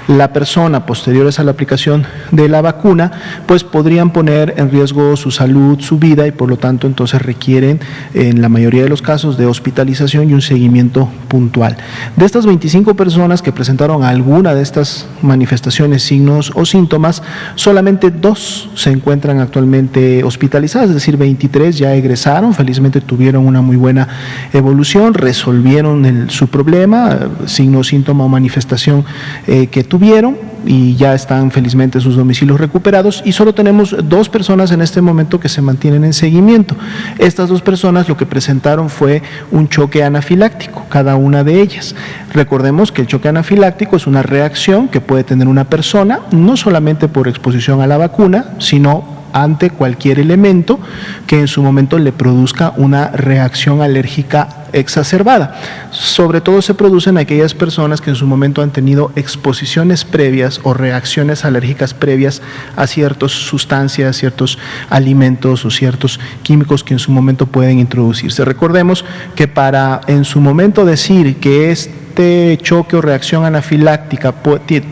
la persona posteriores a la aplicación de la vacuna, pues podrían poner en riesgo su salud, su vida, y por lo tanto entonces requieren en la mayoría de los casos de hospitalización y un seguimiento puntual. De estas 25 personas que presentaron alguna de estas manifestaciones, signos o síntomas, solamente 2 se encuentran actualmente hospitalizadas, es decir, 23 ya egresaron, felizmente tuvieron una muy buena evolución, resolvieron su problema, signo, síntoma o manifestación que tuvieron, y ya están felizmente sus domicilios recuperados, y solo tenemos 2 personas en este momento que se mantienen en seguimiento. Estas 2 personas lo que presentaron fue un choque anafiláctico, cada una de ellas. Recordemos que el choque anafiláctico es una reacción que puede tener una persona, no solamente por exposición a la vacuna, sino ante cualquier elemento que en su momento le produzca una reacción alérgica exacerbada. Sobre todo se producen aquellas personas que en su momento han tenido exposiciones previas o reacciones alérgicas previas a ciertas sustancias, ciertos alimentos o ciertos químicos que en su momento pueden introducirse. Recordemos que para en su momento decir que este choque o reacción anafiláctica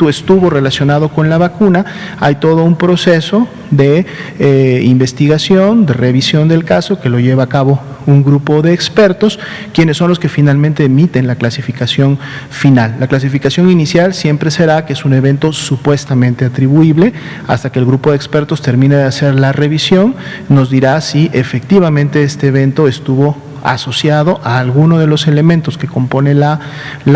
estuvo relacionado con la vacuna, hay todo un proceso de investigación, de revisión del caso que lo lleva a cabo un grupo de expertos, quienes son los que finalmente emiten la clasificación final. La clasificación inicial siempre será que es un evento supuestamente atribuible, hasta que el grupo de expertos termine de hacer la revisión, nos dirá si efectivamente este evento estuvo asociado a alguno de los elementos que compone la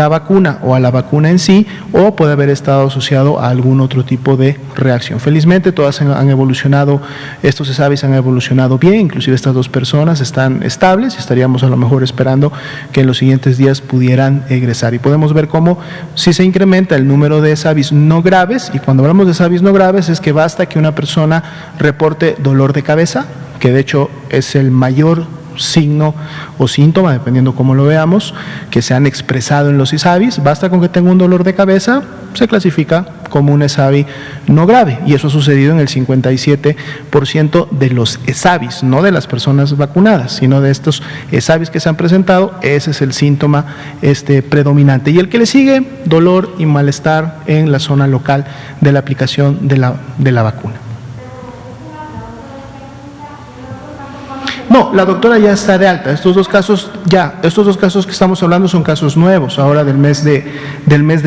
vacuna o a la vacuna en sí, o puede haber estado asociado a algún otro tipo de reacción. Felizmente todas han evolucionado, estos ESAVIs han evolucionado bien, inclusive estas dos personas están estables y estaríamos a lo mejor esperando que en los siguientes días pudieran egresar. Y podemos ver cómo si se incrementa el número de ESAVIs no graves, y cuando hablamos de ESAVIs no graves es que basta que una persona reporte dolor de cabeza, que de hecho es el mayor signo o síntoma, dependiendo cómo lo veamos, que se han expresado en los ESAVIs. Basta con que tenga un dolor de cabeza, se clasifica como un ESAVI no grave, y eso ha sucedido en el 57% de los ESAVIs, no de las personas vacunadas, sino de estos ESAVIs que se han presentado. Ese es el síntoma predominante. Y el que le sigue, dolor y malestar en la zona local de la aplicación de la vacuna. No, la doctora ya está de alta. Estos dos casos que estamos hablando son casos nuevos, ahora del mes de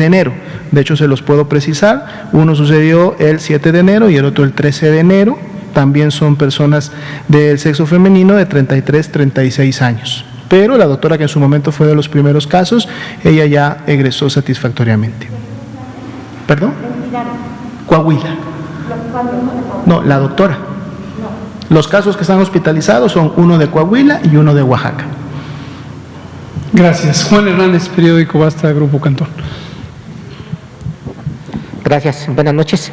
enero. De hecho, se los puedo precisar. Uno sucedió el 7 de enero y el otro el 13 de enero. También son personas del sexo femenino de 33, 36 años. Pero la doctora, que en su momento fue de los primeros casos, ella ya egresó satisfactoriamente. ¿Perdón? Coahuila. No, la doctora. Los casos que están hospitalizados son uno de Coahuila y uno de Oaxaca. Gracias. Juan Hernández, periódico Basta, Grupo Cantón. Gracias, buenas noches.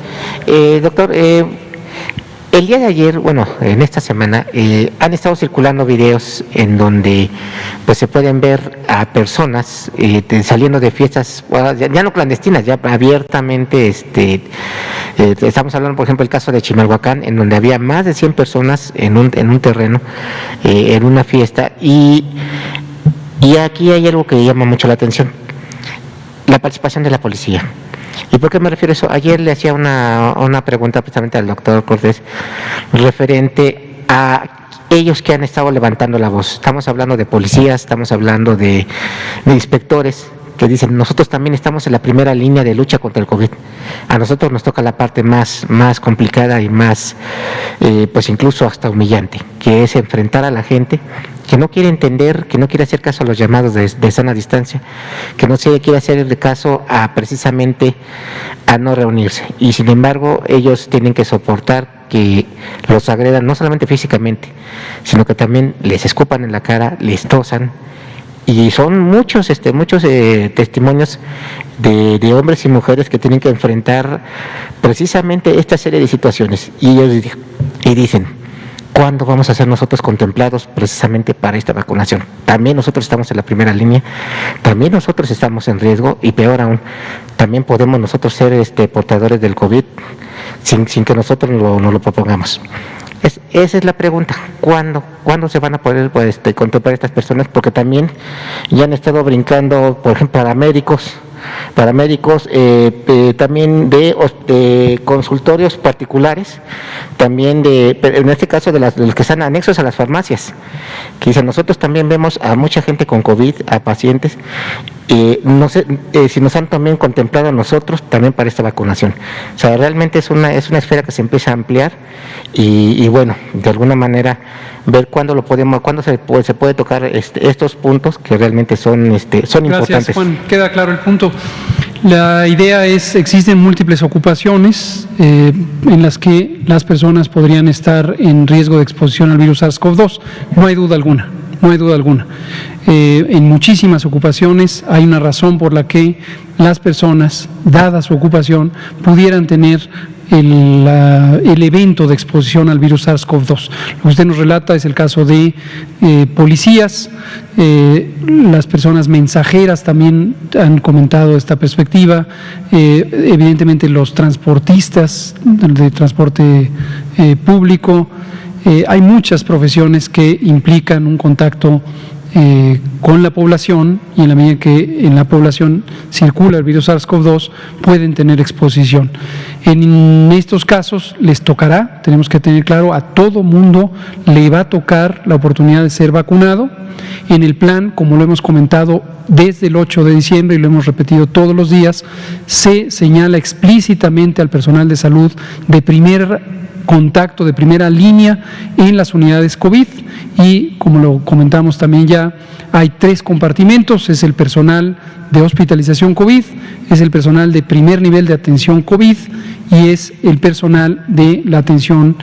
Doctor, el día de ayer, bueno, en esta semana, han estado circulando videos en donde pues se pueden ver a personas saliendo de fiestas, ya no clandestinas, ya abiertamente, estamos hablando, por ejemplo, el caso de Chimalhuacán, en donde había más de 100 personas en un terreno, en una fiesta, y aquí hay algo que llama mucho la atención: la participación de la policía. ¿Y por qué me refiero a eso? Ayer le hacía una pregunta precisamente al doctor Cortés referente a ellos que han estado levantando la voz. Estamos hablando de policías, estamos hablando de inspectores que dicen: nosotros también estamos en la primera línea de lucha contra el COVID. A nosotros nos toca la parte más complicada y más, pues incluso hasta humillante, que es enfrentar a la gente que no quiere entender, que no quiere hacer caso a los llamados de sana distancia, que no se quiere hacer caso precisamente a no reunirse. Y sin embargo, ellos tienen que soportar que los agredan no solamente físicamente, sino que también les escupan en la cara, les tosan. Y son muchos testimonios de hombres y mujeres que tienen que enfrentar precisamente esta serie de situaciones. Y ellos dicen: ¿cuándo vamos a ser nosotros contemplados precisamente para esta vacunación? También nosotros estamos en la primera línea, también nosotros estamos en riesgo, y peor aún, también podemos nosotros ser portadores del COVID sin que nosotros nos lo propongamos. Esa es la pregunta: ¿cuándo se van a poder contemplar estas personas? Porque también ya han estado brincando, por ejemplo, paramédicos, también de consultorios particulares, también en este caso de los que están anexos a las farmacias, que dicen: nosotros también vemos a mucha gente con COVID, a pacientes, no sé si nos han también contemplado a nosotros también para esta vacunación. O sea, realmente es una esfera que se empieza a ampliar, y bueno, de alguna manera ver cuándo se puede tocar estos puntos que realmente son importantes. Gracias, Juan. Queda claro el punto. La idea es: existen múltiples ocupaciones en las que las personas podrían estar en riesgo de exposición al virus SARS-CoV-2. No hay duda alguna. No hay duda alguna. En muchísimas ocupaciones hay una razón por la que las personas, dada su ocupación, pudieran tener el evento de exposición al virus SARS-CoV-2. Lo que usted nos relata es el caso de policías, las personas mensajeras también han comentado esta perspectiva, evidentemente los transportistas de transporte público. Hay muchas profesiones que implican un contacto con la población, y en la medida que en la población circula el virus SARS-CoV-2 pueden tener exposición. En estos casos les tocará, tenemos que tener claro, a todo mundo le va a tocar la oportunidad de ser vacunado. En el plan, como lo hemos comentado desde el 8 de diciembre y lo hemos repetido todos los días, se señala explícitamente al personal de salud de primer contacto de primera línea en las unidades COVID y, como lo comentamos también ya, hay 3 compartimentos: es el personal de hospitalización COVID, es el personal de primer nivel de atención COVID y es el personal de la atención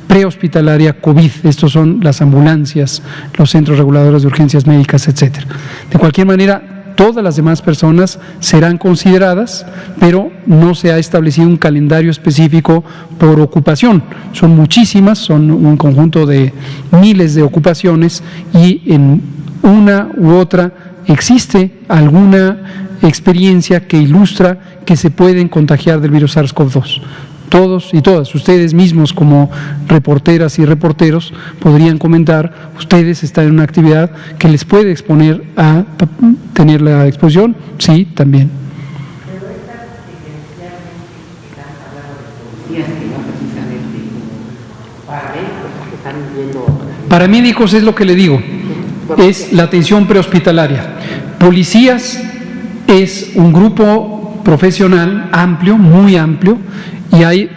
prehospitalaria COVID. Estos son las ambulancias, los centros reguladores de urgencias médicas, etcétera. De cualquier manera, todas las demás personas serán consideradas, pero no se ha establecido un calendario específico por ocupación. Son muchísimas, son un conjunto de miles de ocupaciones y en una u otra existe alguna experiencia que ilustra que se pueden contagiar del virus SARS-CoV-2. Todos y todas, ustedes mismos como reporteras y reporteros podrían comentar, ustedes están en una actividad que les puede exponer a tener la exposición, sí, también. Para médicos es lo que le digo, es la atención prehospitalaria. Policías es un grupo profesional amplio, muy amplio, y hay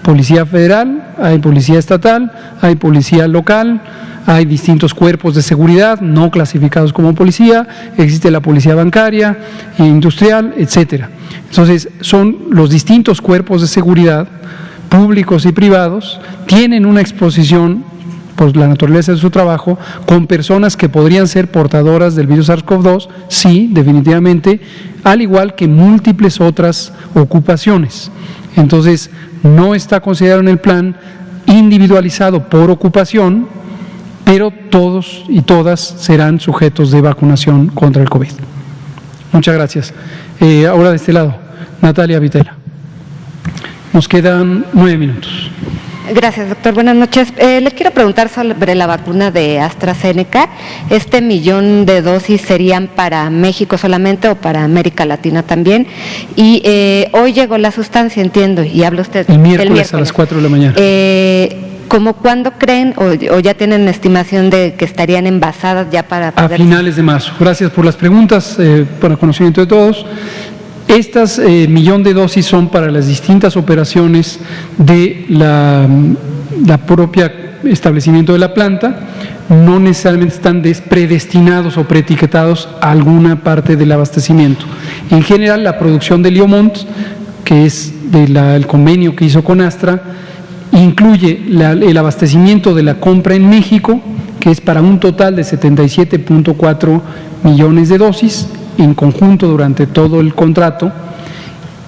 policía federal, hay policía estatal, hay policía local, hay distintos cuerpos de seguridad no clasificados como policía, existe la policía bancaria, industrial, etcétera. Entonces, son los distintos cuerpos de seguridad, públicos y privados, tienen una exposición por la naturaleza de su trabajo, con personas que podrían ser portadoras del virus SARS-CoV-2, sí, definitivamente, al igual que múltiples otras ocupaciones. Entonces, no está considerado en el plan individualizado por ocupación, pero todos y todas serán sujetos de vacunación contra el COVID. Muchas gracias. Ahora de este lado, Natalia Vitela. Nos quedan 9 minutos. Gracias, doctor. Buenas noches. Le quiero preguntar sobre la vacuna de AstraZeneca. ¿Este 1.000.000 de dosis serían para México solamente o para América Latina también? Y hoy llegó la sustancia, entiendo, y habla usted el miércoles a las 4 de la mañana. ¿Cómo cuándo creen o ya tienen estimación de que estarían envasadas ya para poder... A finales de marzo. Gracias por las preguntas, para conocimiento de todos. Estas 1.000.000 de dosis son para las distintas operaciones de la propia establecimiento de la planta, no necesariamente están predestinados o preetiquetados a alguna parte del abastecimiento. En general, la producción de Liomont, que es el convenio que hizo con Astra, incluye el abastecimiento de la compra en México, que es para un total de 77.4 millones de dosis, en conjunto durante todo el contrato,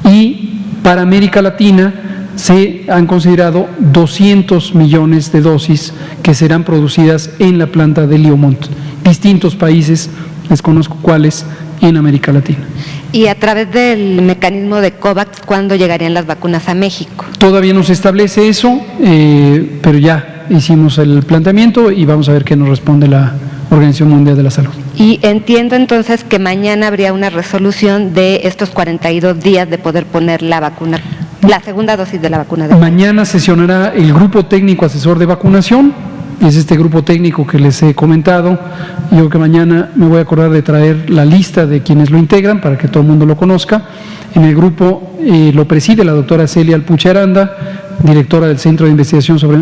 y para América Latina se han considerado 200 millones de dosis que serán producidas en la planta de Liomont. Distintos países, desconozco cuáles, en América Latina. Y a través del mecanismo de COVAX, ¿cuándo llegarían las vacunas a México? Todavía no se establece eso, pero ya hicimos el planteamiento y vamos a ver qué nos responde la Organización Mundial de la Salud. Y entiendo entonces que mañana habría una resolución de estos 42 días de poder poner la vacuna, la segunda dosis de la vacuna. Mañana sesionará el Grupo Técnico Asesor de Vacunación, es este grupo técnico que les he comentado. Yo creo que mañana me voy a acordar de traer la lista de quienes lo integran para que todo el mundo lo conozca. En el grupo lo preside la doctora Celia Alpuche Aranda, directora del Centro de Investigación sobre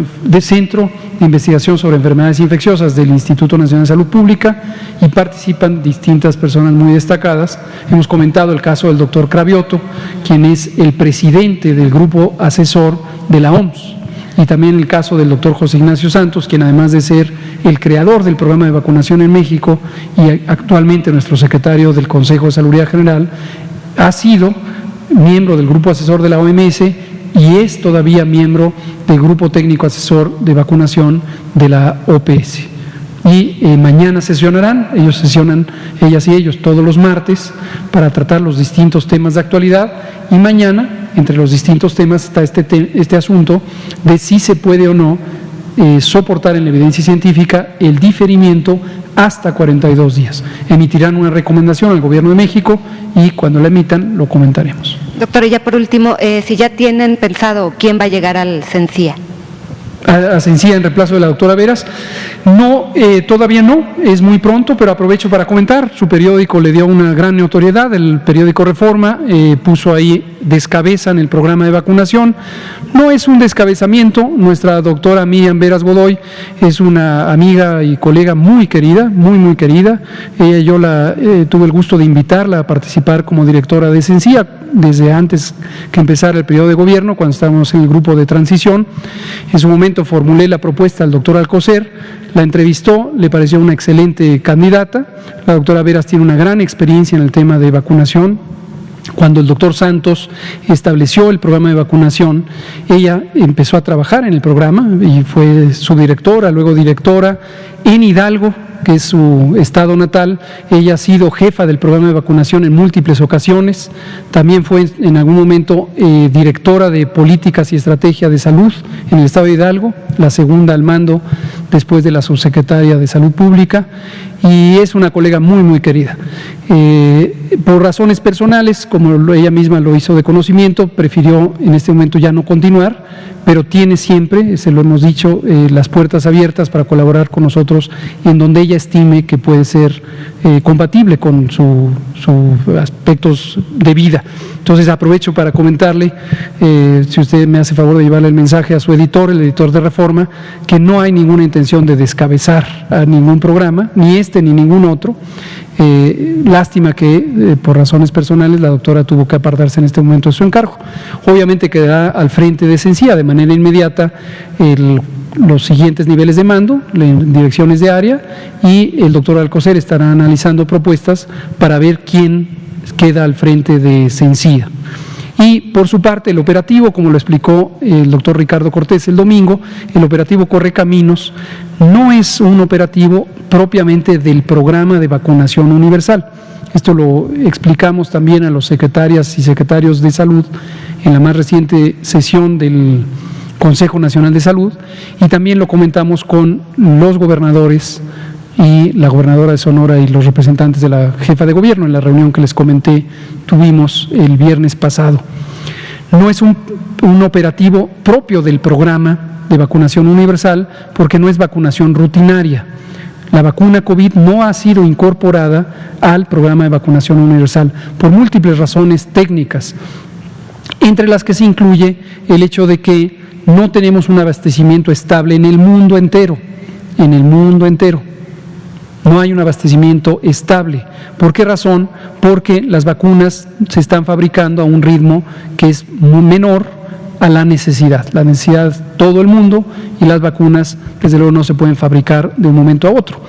Enfermedades Infecciosas del Instituto Nacional de Salud Pública, y participan distintas personas muy destacadas. Hemos comentado el caso del doctor Cravioto, quien es el presidente del grupo asesor de la OMS, y también el caso del doctor José Ignacio Santos, quien además de ser el creador del programa de vacunación en México y actualmente nuestro secretario del Consejo de Salubridad General, ha sido miembro del grupo asesor de la OMS y es todavía miembro del grupo técnico asesor de vacunación de la OPS. Y mañana sesionarán, ellos sesionan, ellas y ellos, todos los martes para tratar los distintos temas de actualidad, y mañana, entre los distintos temas, está este asunto de si se puede o no soportar en la evidencia científica el diferimiento hasta 42 días. Emitirán una recomendación al Gobierno de México y cuando la emitan lo comentaremos. Doctor, y ya por último, si ya tienen pensado quién va a llegar al CENSIA. a Sencilla en reemplazo de la doctora Veras. No, todavía no, es muy pronto, pero aprovecho para comentar. Su periódico le dio una gran notoriedad, el periódico Reforma puso ahí descabezan el programa de vacunación. No es un descabezamiento, nuestra doctora Miriam Veras Godoy es una amiga y colega muy querida, muy querida. Yo tuve el gusto de invitarla a participar como directora de Sencilla desde antes que empezara el periodo de gobierno, cuando estábamos en el grupo de transición. En su momento formulé la propuesta al doctor Alcocer, la entrevistó, le pareció una excelente candidata. La doctora Veras tiene una gran experiencia en el tema de vacunación. Cuando el doctor Santos estableció el programa de vacunación, ella empezó a trabajar en el programa y fue su directora, luego directora en Hidalgo, que es su estado natal. Ella ha sido jefa del programa de vacunación en múltiples ocasiones. También fue en algún momento directora de políticas y estrategia de salud en el estado de Hidalgo, la segunda al mando después de la subsecretaria de Salud Pública, y es una colega muy querida. Por razones personales, como ella misma lo hizo de conocimiento, prefirió en este momento ya no continuar, pero tiene siempre, se lo hemos dicho, las puertas abiertas para colaborar con nosotros en donde ella estime que puede ser compatible con sus aspectos de vida. Entonces aprovecho para comentarle, si usted me hace favor de llevarle el mensaje a su editor, el editor de Reforma, que no hay ninguna intención de descabezar a ningún programa, ni este ni ningún otro. Lástima que por razones personales la doctora tuvo que apartarse en este momento de su encargo. Obviamente quedará al frente de Sencilla de manera inmediata los siguientes niveles de mando, direcciones de área, y el doctor Alcocer estará analizando propuestas para ver quién queda al frente de Sencilla. Y por su parte, el operativo, como lo explicó el doctor Ricardo Cortés el domingo, el operativo Correcaminos no es un operativo propiamente del programa de vacunación universal. Esto lo explicamos también a los secretarias y secretarios de salud en la más reciente sesión del Consejo Nacional de Salud, y también lo comentamos con los gobernadores y la gobernadora de Sonora y los representantes de la jefa de gobierno en la reunión que les comenté tuvimos el viernes pasado. No es un operativo propio del programa de vacunación universal porque no es vacunación rutinaria. La vacuna COVID no ha sido incorporada al programa de vacunación universal por múltiples razones técnicas, entre las que se incluye el hecho de que no tenemos un abastecimiento estable en el mundo entero, No hay un abastecimiento estable. ¿Por qué razón? Porque las vacunas se están fabricando a un ritmo que es menor a la necesidad. La necesidad es todo el mundo y las vacunas, desde luego, no se pueden fabricar de un momento a otro.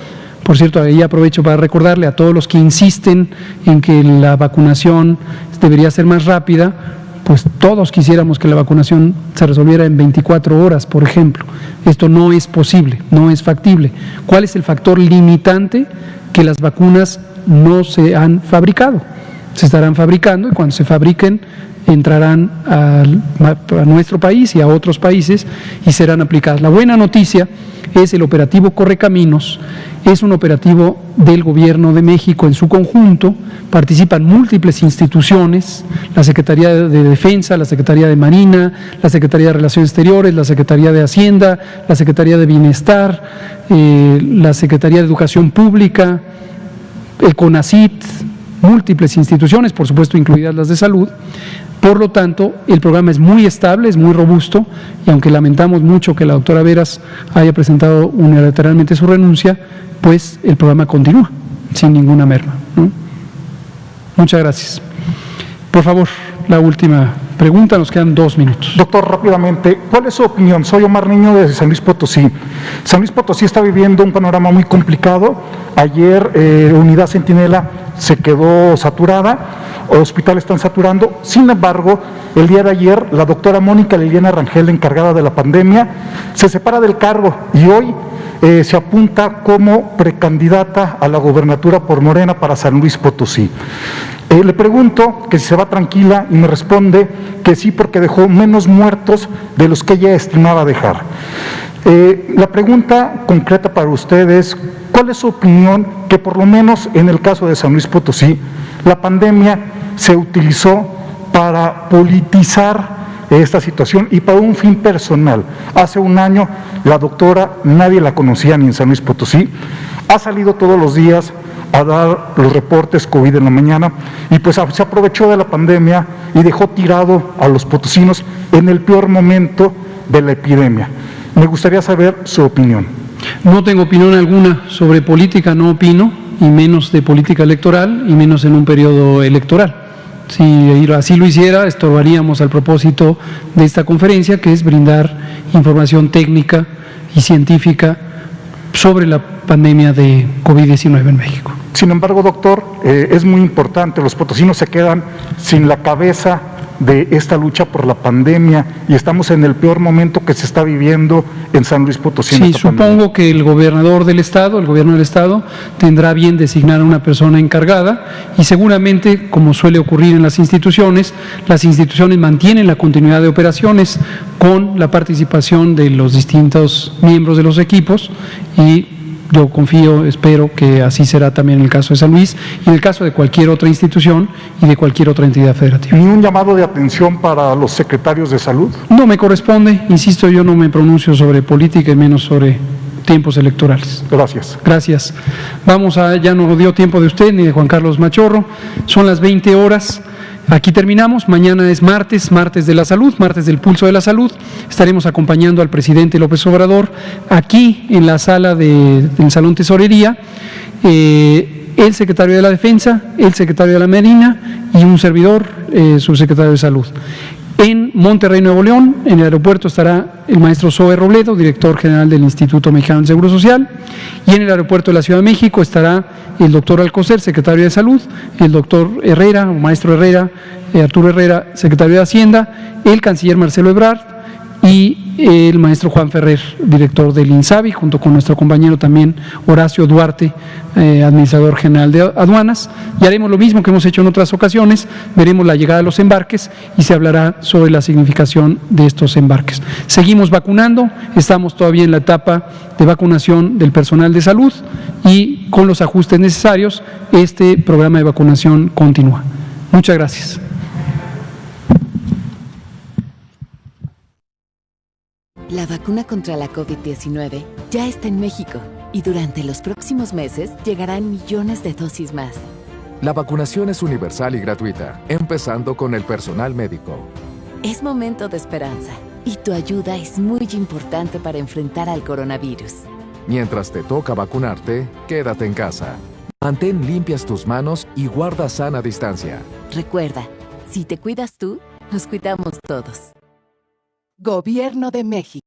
Por cierto, ahí aprovecho para recordarle a todos los que insisten en que la vacunación debería ser más rápida, pues todos quisiéramos que la vacunación se resolviera en 24 horas, por ejemplo. Esto no es posible, no es factible. ¿Cuál es el factor limitante? Que las vacunas no se han fabricado. Se estarán fabricando y cuando se fabriquen entrarán a nuestro país y a otros países y serán aplicadas. La buena noticia es el operativo Correcaminos. Es un operativo del Gobierno de México en su conjunto, participan múltiples instituciones, la Secretaría de Defensa, la Secretaría de Marina, la Secretaría de Relaciones Exteriores, la Secretaría de Hacienda, la Secretaría de Bienestar, la Secretaría de Educación Pública, el CONACYT, múltiples instituciones, por supuesto incluidas las de salud. Por lo tanto, el programa es muy estable, es muy robusto, y aunque lamentamos mucho que la doctora Veras haya presentado unilateralmente su renuncia, pues el programa continúa sin ninguna merma, ¿no? Muchas gracias. Por favor, la última pregunta, nos quedan 2 minutos. Doctor, rápidamente, ¿cuál es su opinión? Soy Omar Niño de San Luis Potosí. San Luis Potosí está viviendo un panorama muy complicado. Ayer Unidad Centinela se quedó saturada, hospitales están saturando. Sin embargo, el día de ayer la doctora Mónica Liliana Rangel, encargada de la pandemia, se separa del cargo y hoy se apunta como precandidata a la gobernatura por Morena para San Luis Potosí. Le pregunto que si se va tranquila y me responde que sí, porque dejó menos muertos de los que ella estimaba dejar. La pregunta concreta para usted es, ¿cuál es su opinión que por lo menos en el caso de San Luis Potosí, la pandemia se utilizó para politizar esta situación y para un fin personal. Hace un año la doctora nadie la conocía ni en San Luis Potosí, ha salido todos los días a dar los reportes COVID en la mañana y pues se aprovechó de la pandemia y dejó tirado a los potosinos en el peor momento de la epidemia. Me gustaría saber su opinión. No tengo opinión alguna sobre política, no opino, y menos de política electoral, y menos en un periodo electoral. Si así lo hiciera, estorbaríamos al propósito de esta conferencia, que es brindar información técnica y científica sobre la pandemia de COVID-19 en México. Sin embargo, doctor, es muy importante, los potosinos se quedan sin la cabeza de esta lucha por la pandemia y estamos en el peor momento que se está viviendo en San Luis Potosí. Sí, supongo que el gobernador del estado, el gobierno del estado, tendrá bien designar a una persona encargada y seguramente, como suele ocurrir en las instituciones mantienen la continuidad de operaciones con la participación de los distintos miembros de los equipos y yo confío, espero que así será también en el caso de San Luis y en el caso de cualquier otra institución y de cualquier otra entidad federativa. ¿Ni un llamado de atención para los secretarios de salud? No me corresponde, insisto, yo no me pronuncio sobre política y menos sobre tiempos electorales. Gracias. Gracias. Ya no dio tiempo de usted ni de Juan Carlos Machorro, son las 20 horas. Aquí terminamos, mañana es martes de la salud, martes del pulso de la salud. Estaremos acompañando al presidente López Obrador aquí en la sala del Salón Tesorería, el secretario de la Defensa, el secretario de la Marina y un servidor, subsecretario de Salud. En Monterrey, Nuevo León, en el aeropuerto estará el maestro Zoe Robledo, director general del Instituto Mexicano del Seguro Social, y en el aeropuerto de la Ciudad de México estará el doctor Alcocer, secretario de Salud, el doctor Herrera, o maestro Herrera, Arturo Herrera, secretario de Hacienda, el canciller Marcelo Ebrard y el maestro Juan Ferrer, director del INSABI, junto con nuestro compañero también Horacio Duarte, administrador general de aduanas, y haremos lo mismo que hemos hecho en otras ocasiones, veremos la llegada de los embarques y se hablará sobre la significación de estos embarques. Seguimos vacunando, estamos todavía en la etapa de vacunación del personal de salud y con los ajustes necesarios, este programa de vacunación continúa. Muchas gracias. La vacuna contra la COVID-19 ya está en México y durante los próximos meses llegarán millones de dosis más. La vacunación es universal y gratuita, empezando con el personal médico. Es momento de esperanza y tu ayuda es muy importante para enfrentar al coronavirus. Mientras te toca vacunarte, quédate en casa. Mantén limpias tus manos y guarda sana distancia. Recuerda, si te cuidas tú, nos cuidamos todos. Gobierno de México.